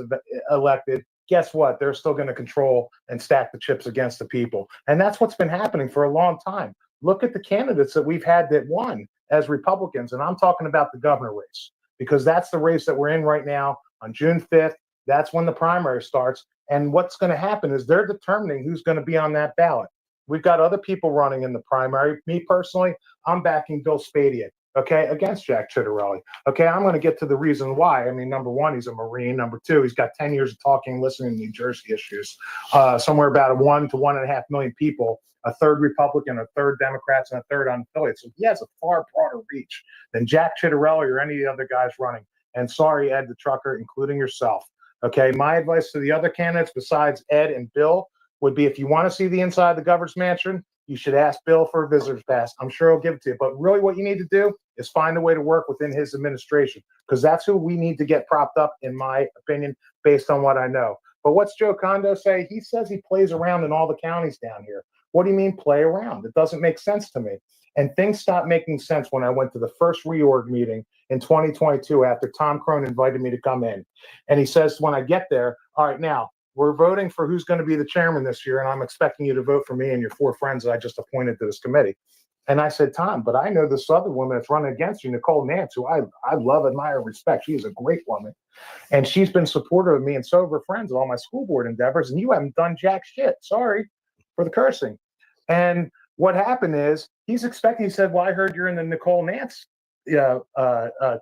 elected, guess what? They're still going to control and stack the chips against the people. And that's what's been happening for a long time. Look at the candidates that we've had that won as Republicans. And I'm talking about the governor race, because that's the race that we're in right now on June 5th. That's when the primary starts. And what's going to happen is they're determining who's going to be on that ballot. We've got other people running in the primary. Me personally, I'm backing Bill Spadea, okay, against Jack Ciattarelli. Okay, I'm going to get to the reason why. I mean, number one, he's a Marine. Number two, he's got 10 years of talking and listening to New Jersey issues. Somewhere about 1 to 1.5 million people, a third Republican, a third Democrats, and a third unaffiliated. So he has a far broader reach than Jack Ciattarelli or any of the other guys running. And sorry, Ed the trucker, including yourself. Okay, my advice to the other candidates besides Ed and Bill would be, if you want to see the inside of the governor's mansion, you should ask Bill for a visitor's pass. I'm sure he'll give it to you. But really what you need to do is find a way to work within his administration, because that's who we need to get propped up, in my opinion, based on what I know. But what's Joe Condo say? He says he plays around in all the counties down here. What do you mean play around? It doesn't make sense to me. And things stopped making sense when I went to the first reorg meeting in 2022 after Tom Crone invited me to come in. And he says, when I get there, all right, now we're voting for who's going to be the chairman this year, and I'm expecting you to vote for me and your 4 friends that I just appointed to this committee. And I said, Tom, but I know this other woman that's running against you, Nicole Nance, who I love, admire, respect. She is a great woman. And she's been supportive of me and so have her friends at all my school board endeavors. And you haven't done jack shit. Sorry for the cursing. And what happened is he said, well, I heard you're in the Nicole Nance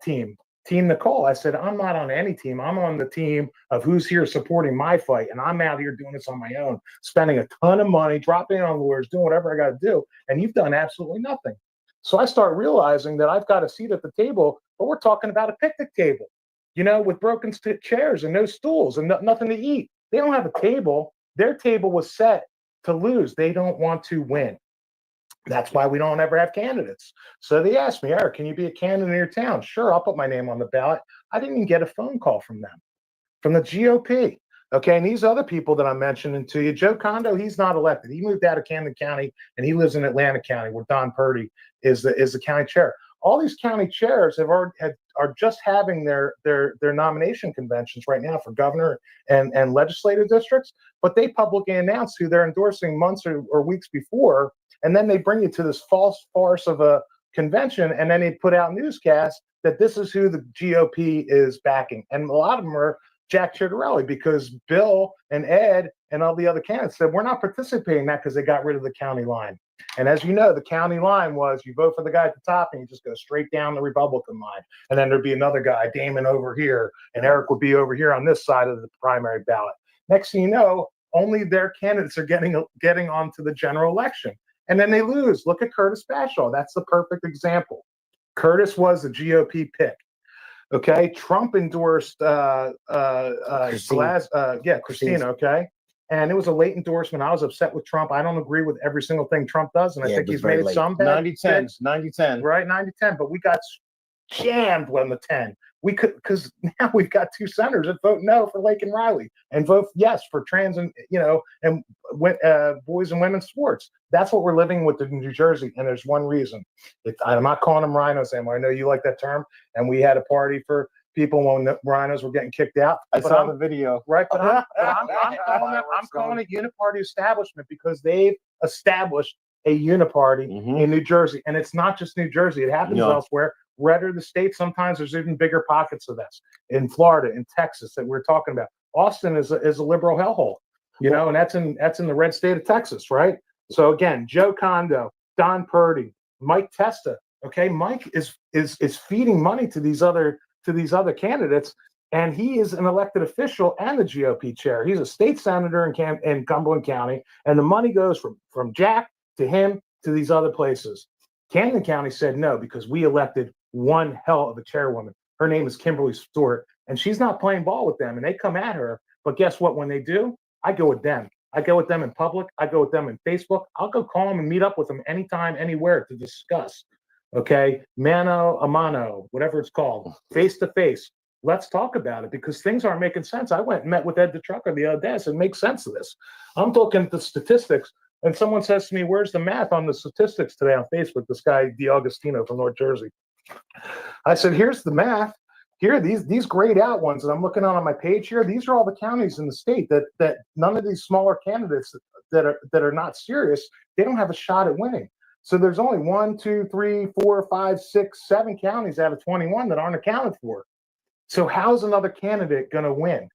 team. Team Nicole. I said, I'm not on any team. I'm on the team of who's here supporting my fight. And I'm out here doing this on my own, spending a ton of money, dropping in on lawyers, doing whatever I got to do. And you've done absolutely nothing. So I start realizing that I've got a seat at the table, but we're talking about a picnic table, with broken chairs and no stools and nothing to eat. They don't have a table. Their table was set to lose. They don't want to win. That's why we don't ever have candidates. So they asked me, Eric, can you be a candidate in your town? Sure, I'll put my name on the ballot. I didn't even get a phone call from them, from the GOP. Okay, and these other people that I'm mentioning to you, Joe Condo, he's not elected. He moved out of Camden County, and he lives in Atlanta County, where Don Purdy is the county chair. All these county chairs are just having their nomination conventions right now for governor and legislative districts, but they publicly announce who they're endorsing months or weeks before. And then they bring you to this false farce of a convention, and then they put out newscasts that this is who the GOP is backing. And a lot of them are Jack Ciattarelli, because Bill and Ed and all the other candidates said, we're not participating in that because they got rid of the county line. And as you know, the county line was you vote for the guy at the top and you just go straight down the Republican line. And then there'd be another guy, Damon, over here, and Eric would be over here on this side of the primary ballot. Next thing you know, only their candidates are getting onto the general election. And then they lose. Look at Curtis Bashaw. That's the perfect example. Curtis was a GOP pick. Okay, Trump endorsed Christina. Okay, and it was a late endorsement. I was upset with Trump. I don't agree with every single thing Trump does, and I think he's made some bad 90-10, right? 90-10, but we got jammed on the 10. We could, because now we've got two senators that vote no for Lake and Riley and vote yes for trans and boys and women's sports. That's what we're living with in New Jersey, and there's one reason. I'm not calling them rhinos anymore. I know you like that term, and we had a party for people when the rhinos were getting kicked out. I saw the video. Right, but I'm calling it Uni-Party establishment because they've established a Uni-Party in New Jersey, and it's not just New Jersey. It happens elsewhere. Redder the state, sometimes there's even bigger pockets of this in Florida, in Texas that we're talking about. Austin is a liberal hellhole, and that's in the red state of Texas, right? So again, Joe Condo, Don Purdy, Mike Testa. Okay, Mike is feeding money to these other candidates, and he is an elected official and the GOP chair. He's a state senator in Cumberland County, and the money goes from Jack to him to these other places. Camden County said no because we elected one hell of a chairwoman. Her name is Kimberly Stewart, and she's not playing ball with them, and they come at her. But guess what? When they do, I go with them. I go with them in public. I go with them in Facebook. I'll go call them and meet up with them anytime, anywhere to discuss. Okay, mano a mano, whatever it's called, face to face. Let's talk about it because things aren't making sense. I went and met with Ed the trucker the other day. I said, make sense of this. I'm looking at the statistics. And someone says to me, where's the math on the statistics today on Facebook? This guy, DiAugustino from North Jersey. I said, here's the math. Here, these grayed out ones that I'm looking on my page here, these are all the counties in the state that none of these smaller candidates that are not serious, they don't have a shot at winning. So there's only 1, 2, 3, 4, 5, 6, 7 counties out of 21 that aren't accounted for. So how's another candidate going to win?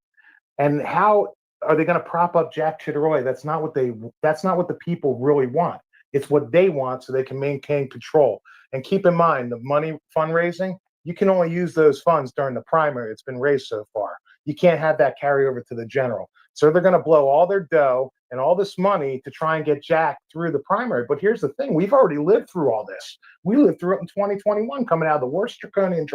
And how are they going to prop up Jack Ciattarelli? That's not what the people really want. It's what they want so they can maintain control. And keep in mind, the money fundraising, you can only use those funds during the primary. It's been raised so far. You can't have that carry over to the general. So they're going to blow all their dough and all this money to try and get Jack through the primary. But here's the thing. We've already lived through all this. We lived through it in 2021, coming out of the worst draconian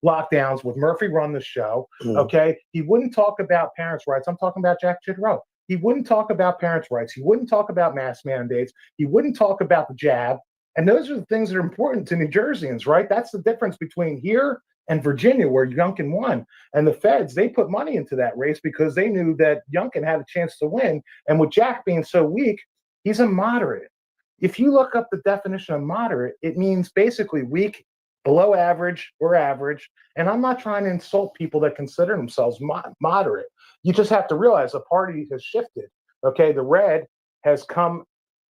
lockdowns with Murphy run the show. Okay. He wouldn't talk about parents' rights. I'm talking about Jack Ciattarelli. He wouldn't talk about parents' rights. He wouldn't talk about mask mandates. He wouldn't talk about the jab. And those are the things that are important to New Jerseyans, right? That's the difference between here and Virginia, where Youngkin won. And the feds, they put money into that race because they knew that Youngkin had a chance to win. And with Jack being so weak, he's a moderate. If you look up the definition of moderate, it means basically weak, below average, or average. And I'm not trying to insult people that consider themselves moderate. You just have to realize the party has shifted. Okay, the red has come,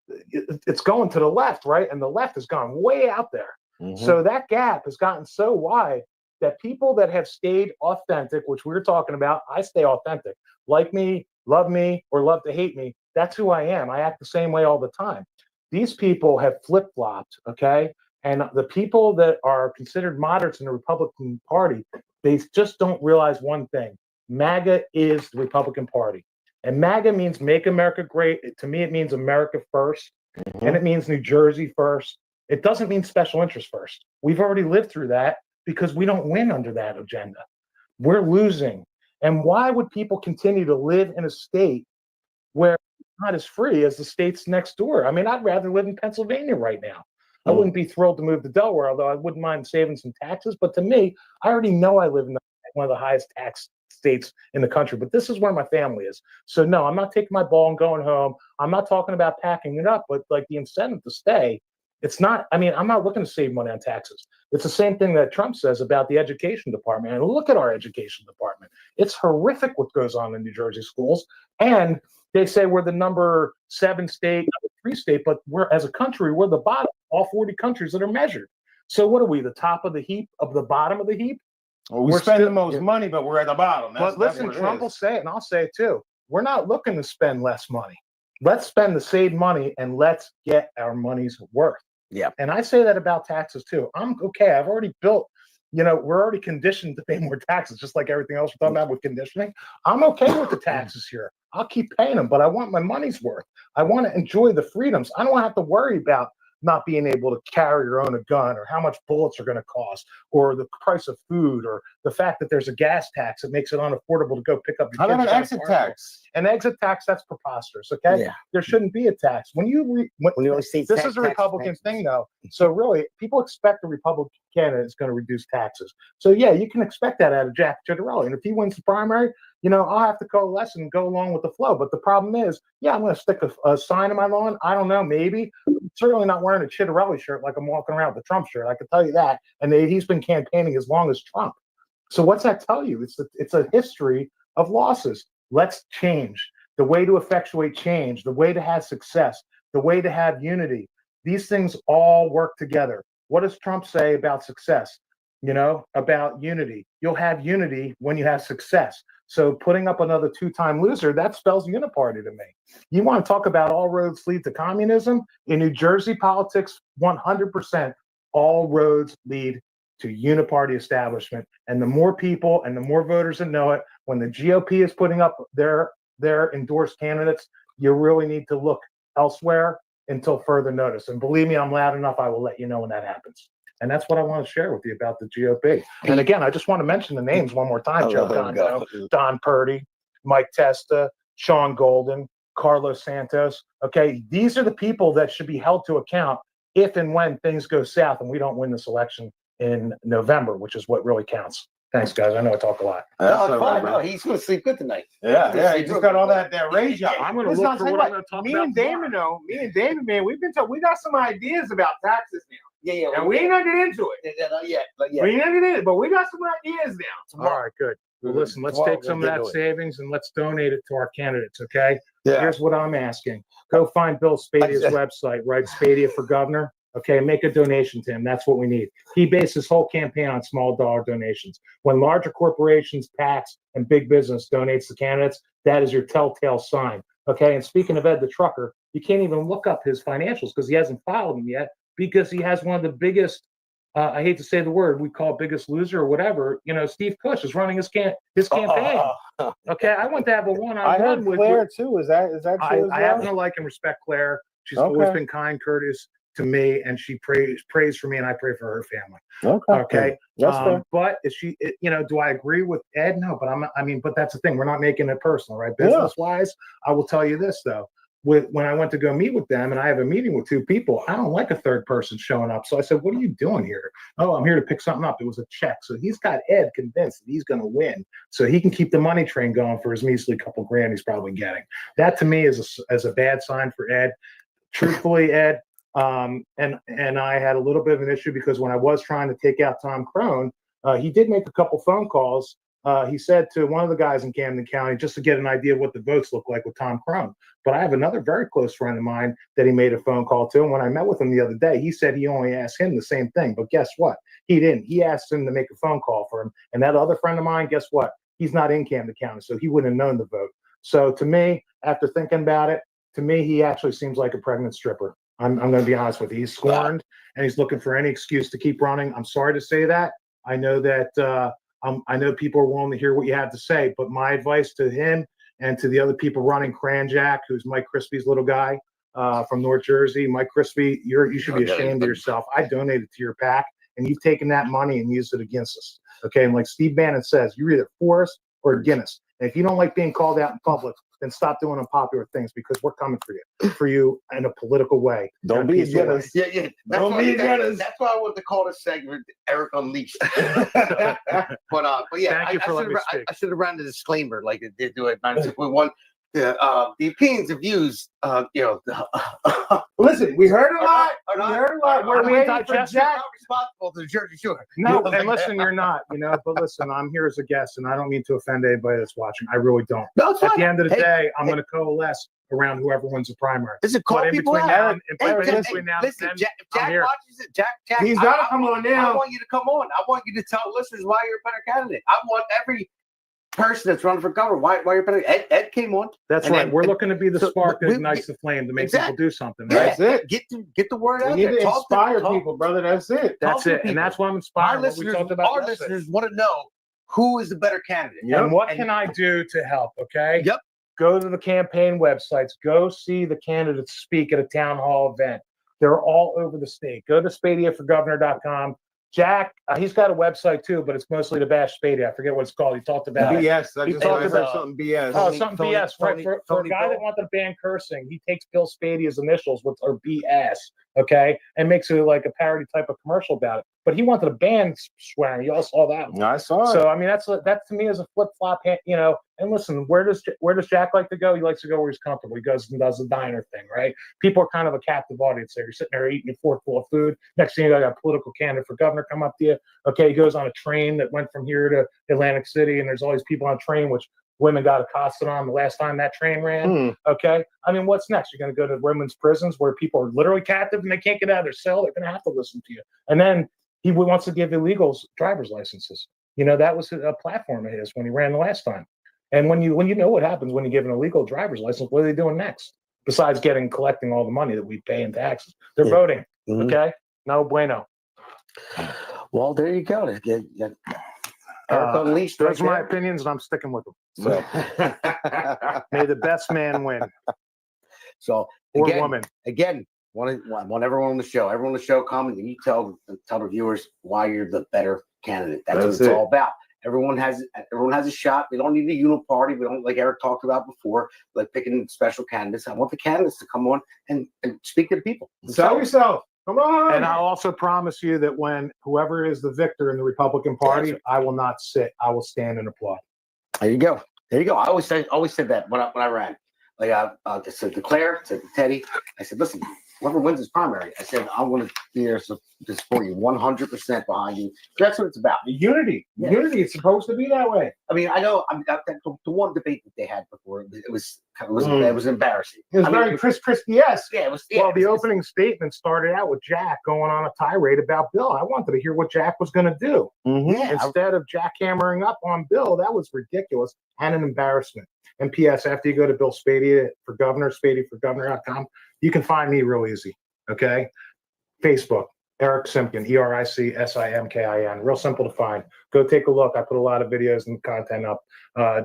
it's going to the left, right? And the left has gone way out there. So that gap has gotten so wide that people that have stayed authentic, which we were talking about, I stay authentic. Like me, or love to hate me. That's who I am. I act the same way all the time. These people have flip-flopped, okay? And the people that are considered moderates in the Republican Party, they just don't realize one thing. MAGA is the Republican Party. And MAGA means make America great. To me, it means America first. And it means New Jersey first. It doesn't mean special interest first. We've already lived through that because we don't win under that agenda. We're losing. And why would people continue to live in a state where it's not as free as the states next door? I mean, I'd rather live in Pennsylvania right now. I wouldn't be thrilled to move to Delaware, although I wouldn't mind saving some taxes. But to me, I already know I live in one of the highest tax states in the country. But this is where my family is. So no, I'm not taking my ball and going home. I'm not talking about packing it up, but like the incentive to stay, it's not, I mean, I'm not looking to save money on taxes. It's the same thing that Trump says about the education department. And look at our education department. It's horrific what goes on in New Jersey schools. And they say we're the number 7 state, number 3 state, but we're, as a country, we're the bottom of all 40 countries that are measured. So what are we, the top of the heap, of the bottom of the heap? Well, we We're spend the still- most money, but we're at the bottom. But listen, Trump will say it, and I'll say it too. We're not looking to spend less money. Let's spend the saved money and let's get our money's worth. Yeah. And I say that about taxes too. I'm okay. I've already built, we're already conditioned to pay more taxes, just like everything else we're talking about with conditioning. I'm okay with the taxes here. I'll keep paying them, but I want my money's worth. I want to enjoy the freedoms. I don't have to worry about not being able to carry or own a gun, or how much bullets are going to cost, or the price of food, or the fact that there's a gas tax that makes it unaffordable to go pick up your How kids. about an exit tax? An exit tax, that's preposterous, okay? Yeah. There shouldn't be a tax. When you always say this tax, is a tax, Republican tax. thing, though. So really, people expect the Republican candidate is going to reduce taxes. So yeah, you can expect that out of Jack Ciattarelli. And if he wins the primary, I'll have to coalesce and go along with the flow. But the problem is, yeah, I'm going to stick a sign in my lawn. I don't know, maybe. I'm certainly not wearing a Ciattarelli shirt like I'm walking around with a Trump shirt. I can tell you that. And he's been campaigning as long as Trump. So what's that tell you? It's a history of losses. Let's change. The way to effectuate change, the way to have success, the way to have unity. These things all work together. What does Trump say about success? About unity. You'll have unity when you have success. So putting up another two-time loser, that spells Uni-Party to me. You want to talk about all roads lead to communism? In New Jersey politics, 100%, all roads lead to Uni-Party establishment. And the more people and the more voters that know it, when the GOP is putting up their endorsed candidates, you really need to look elsewhere until further notice. And believe me, I'm loud enough. I will let you know when that happens. And that's what I want to share with you about the GOP. And again, I just want to mention the names one more time: Joe Galdo, Don Purdy, Mike Testa, Sean Golden, Carlos Santos. Okay, these are the people that should be held to account if and when things go south and we don't win this election in November, which is what really counts. Thanks, guys. I know I talk a lot. No, it's fine. No, he's going to sleep good tonight. Yeah, he just got all that rage out. I'm going to Listen, look I'll for tell you what I'm going to talk me about and tomorrow. Damon, man, we got some ideas about taxes now. Yeah. And we ain't gonna get into it. Not yet, but yeah. We ain't gonna get into it, but we got some ideas now. All right, good. Well, listen, let's take some of that savings and let's donate it to our candidates, okay? Yeah. Here's what I'm asking. Go find Bill Spadia's website, right? Spadia for Governor. Okay, make a donation to him. That's what we need. He based his whole campaign on small dollar donations. When larger corporations, PACs, and big business donates to candidates, that is your telltale sign. Okay, and speaking of Ed the Trucker, you can't even look up his financials because he hasn't filed them yet, because he has one of the biggest, I hate to say the word, we call it biggest loser or whatever. Steve Cush is running his campaign. Okay, I went to have a one-on-one with Claire too. Is that true? I happen to like and respect Claire. She's always been kind, courteous to me, and she prays for me, and I pray for her family. Okay. That's fair. But is she, do I agree with Ed? No, but but that's the thing. We're not making it personal, right? Business wise, I will tell you this though. When I went to go meet with them, and I have a meeting with two people, I don't like a third person showing up. So I said, "What are you doing here?" "Oh, I'm here to pick something up." It was a check. So he's got Ed convinced that he's going to win, so he can keep the money train going for his measly couple grand he's probably getting. That to me is a bad sign for Ed. Truthfully, Ed, and I had a little bit of an issue because when I was trying to take out Tom Crone, he did make a couple phone calls. He said to one of the guys in Camden County, just to get an idea of what the votes look like with Tom Crone. But I have another very close friend of mine that he made a phone call to. And when I met with him the other day, he said he only asked him the same thing. But guess what? He didn't. He asked him to make a phone call for him. And that other friend of mine, guess what? He's not in Camden County, so he wouldn't have known the vote. So to me, after thinking about it, to me, he actually seems like a pregnant stripper. I'm going to be honest with you. He's scorned, and he's looking for any excuse to keep running. I'm sorry to say that. I know that I know people are willing to hear what you have to say, but my advice to him and to the other people running Cranjack, who's Mike Crispy's little guy from North Jersey. Mike Crispy, you should be ashamed of yourself. I donated to your PAC, and you've taken that money and used it against us. Okay, and like Steve Bannon says, you're either for us or against us. And if you don't like being called out in public, then stop doing unpopular things, because we're coming for you in a political way. Don't be jealous. Yeah. Don't be jealous. That's why I wanted to call this segment Eric Unleashed. but yeah, Thank you for letting me speak. I should have ran the disclaimer like it did do at 96.1. The opinions and views, Listen, we heard a lot. Are not- We heard a lot. We're I'm waiting for digesting. Jack. not responsible to the Jersey Shore. No, and listen, you're not, but listen, I'm here as a guest, and I don't mean to offend anybody that's watching. I really don't. No, it's At fine. the end of the Hey, day, I'm going to coalesce around whoever wins the primary. Listen, call But in people between out. now and between now and Listen, then, Jack I'm here. watches it. Jack, He's got to come on I now. want you to come on. I want you to tell listeners why you're a better candidate. I want every person that's running for governor why you're better. Ed came on. That's And right. then- We're looking to be the so spark that we- ignites the flame to make Exactly. people do something. Yeah, Right? That's it. Get the word We out need there. to Talk inspire talk- people, brother. That's it. That's to it. people. And that's why I'm My inspired. What we listeners, talked about our yesterday. listeners want to know who is the better candidate. Yep. And what And- can I do to help? Okay. Yep. Go to the campaign websites. Go see the candidates speak at a town hall event. They're all over the state. Go to SpadiaForGovernor.com. Jack, he's got a website too, but it's mostly to bash Spadia. I forget what it's called. He talked about it. BS. I He just talked heard about- something BS. Oh, Phony- something phony- BS, right? phony- For a phony guy Bill. that wanted to ban cursing, he takes Bill Spadia's initials, which are BS, okay, and makes it like a parody type of commercial about it. But he wanted to ban swearing. You all saw that one. I saw it. So I mean, that to me is a flip flop, you know. And listen, where does Jack like to go? He likes to go where he's comfortable. He goes and does the diner thing, right? People are kind of a captive audience there. You're sitting there eating your fork full of food. Next thing you know, you got a political candidate for governor come up to you. Okay, he goes on a train that went from here to Atlantic City, and there's all these people on a train, which women got accosted on the last time that train ran. Okay, I mean, what's next? You're going to go to women's prisons where people are literally captive and they can't get out of their cell. They're going to have to listen to you. And then he wants to give illegals driver's licenses. You know, that was a platform of his when he ran the last time. And when you know what happens when you give an illegal driver's license, what are they doing next? Besides collecting all the money that we pay in taxes, they're Yeah. voting. Mhm. Okay, no bueno. Well, there you go. Eric Unleashed right Those are my there. opinions, and I'm sticking with them. So, May the best man win, so or again, woman. want everyone on the show. Everyone on the show, comment and you tell the viewers why you're the better candidate. That's what That's it's it. all about. Everyone has a shot. We don't need a Uni-Party. We don't, like Eric talked about before, like picking special candidates. I want the candidates to come on and speak to the people. Sell yourself. Come on. And I'll also promise you that when whoever is the victor in the Republican Party, That's I will not sit. I will stand and applaud. There you go. There you go. I always said that when I ran. Like I said to Claire, said to Teddy, I said, listen, whoever wins this primary, I said, I want to be there to support you 100% behind you. That's what it's about. Unity. Yeah. Unity. It's supposed to be that way. I mean, I know the one debate that they had before, it was embarrassing. It was I mean, very crispy. Yes. yeah, it was. Well, the it's- opening statement started out with Jack going on a tirade about Bill. I wanted to hear what Jack was going to do. Yeah, Instead of Jack hammering up on Bill, that was ridiculous and an embarrassment. And P.S. After you go to Bill Spadia for governor, SpadiaForGovernor.com, you can find me real easy. Okay, Facebook, Eric Simkin, EricSimkin, real simple to find. Go take a look. I put a lot of videos and content up,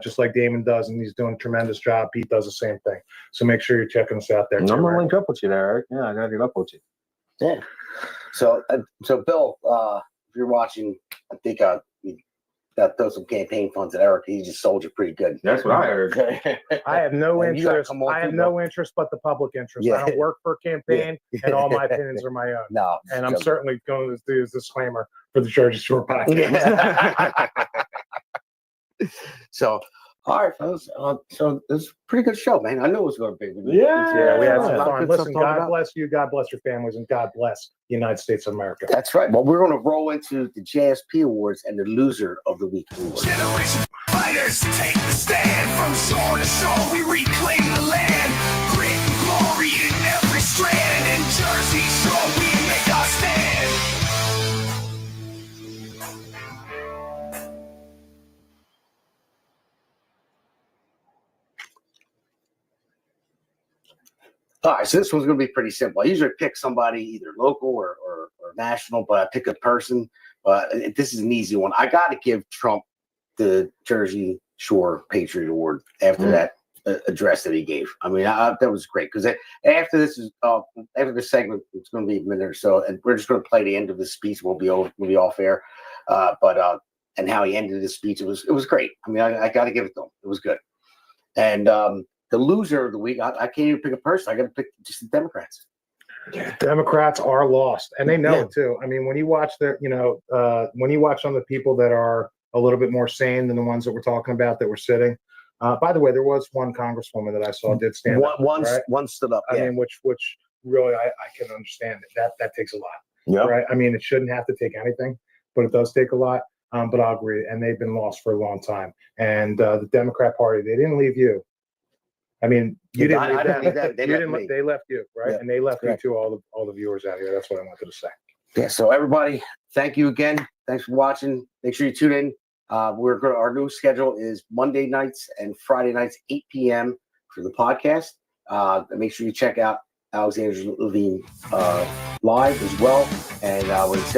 just like Damon does, and he's doing a tremendous job. Pete does the same thing. So make sure you're checking us out there. I'm too, gonna Eric. link up with you there, Eric. Yeah, I gotta get up with you. yeah. So Bill, if you're watching, I think we got throw some campaign funds at Eric. He just sold you pretty good. That's what I heard. I have no And you gotta interest. come on I have too, no interest but the public interest. Yeah. I don't work for a campaign, and all my opinions are my own. No, And I'm joking. certainly going to do this disclaimer for the Jersey Shore podcast. Yeah. So, all right, fellas. So this is a pretty good show, man. I knew it was going to be. Yeah, we had a some lot of fun. good stuff Listen, to talk God about. bless you, God bless your families, and God bless the United States of America. That's right. Well, we're going to roll into the JSP Awards and the Loser of the Week Award. Generation fighters take the stand. From shore to shore, we reclaim the land. Grit and glory in every strand. In Jersey Shore, we make our stand. All right, so this one's going to be pretty simple. I usually pick somebody either local or national, but I pick a person. But this is an easy one. I got to give Trump the Jersey Shore Patriot Award after that address that he gave. I mean, that was great because after this segment, it's going to be a minute or so, and we're just going to play the end of the speech. We'll be off air, and how he ended his speech, it was great. I mean, I got to give it to him. It was good, and the loser of the week, I can't even pick a person. I got to pick just the Democrats. Democrats are lost, and they know Yeah. it too. I mean, when you watch when you watch some of the people that are a little bit more sane than the ones that we're talking about that were sitting. By the way, there was one congresswoman that I saw did stand up. One stood up. I Yeah. mean, which really I can understand it. That takes a lot. Yeah. Right. I mean, it shouldn't have to take anything, but it does take a lot. But I'll agree. And they've been lost for a long time. And the Democrat Party, they didn't leave you. I mean, you didn't. I didn't leave them. They You left didn't. me. They left you, right? Yeah, And they left you correct. too. All the viewers out here. That's what I wanted to say. Yeah. So everybody, thank you again. Thanks for watching. Make sure you tune in. Our new schedule is Monday nights and Friday nights, 8 p.m. for the podcast. Make sure you check out Alexander Levine live as well. And when it's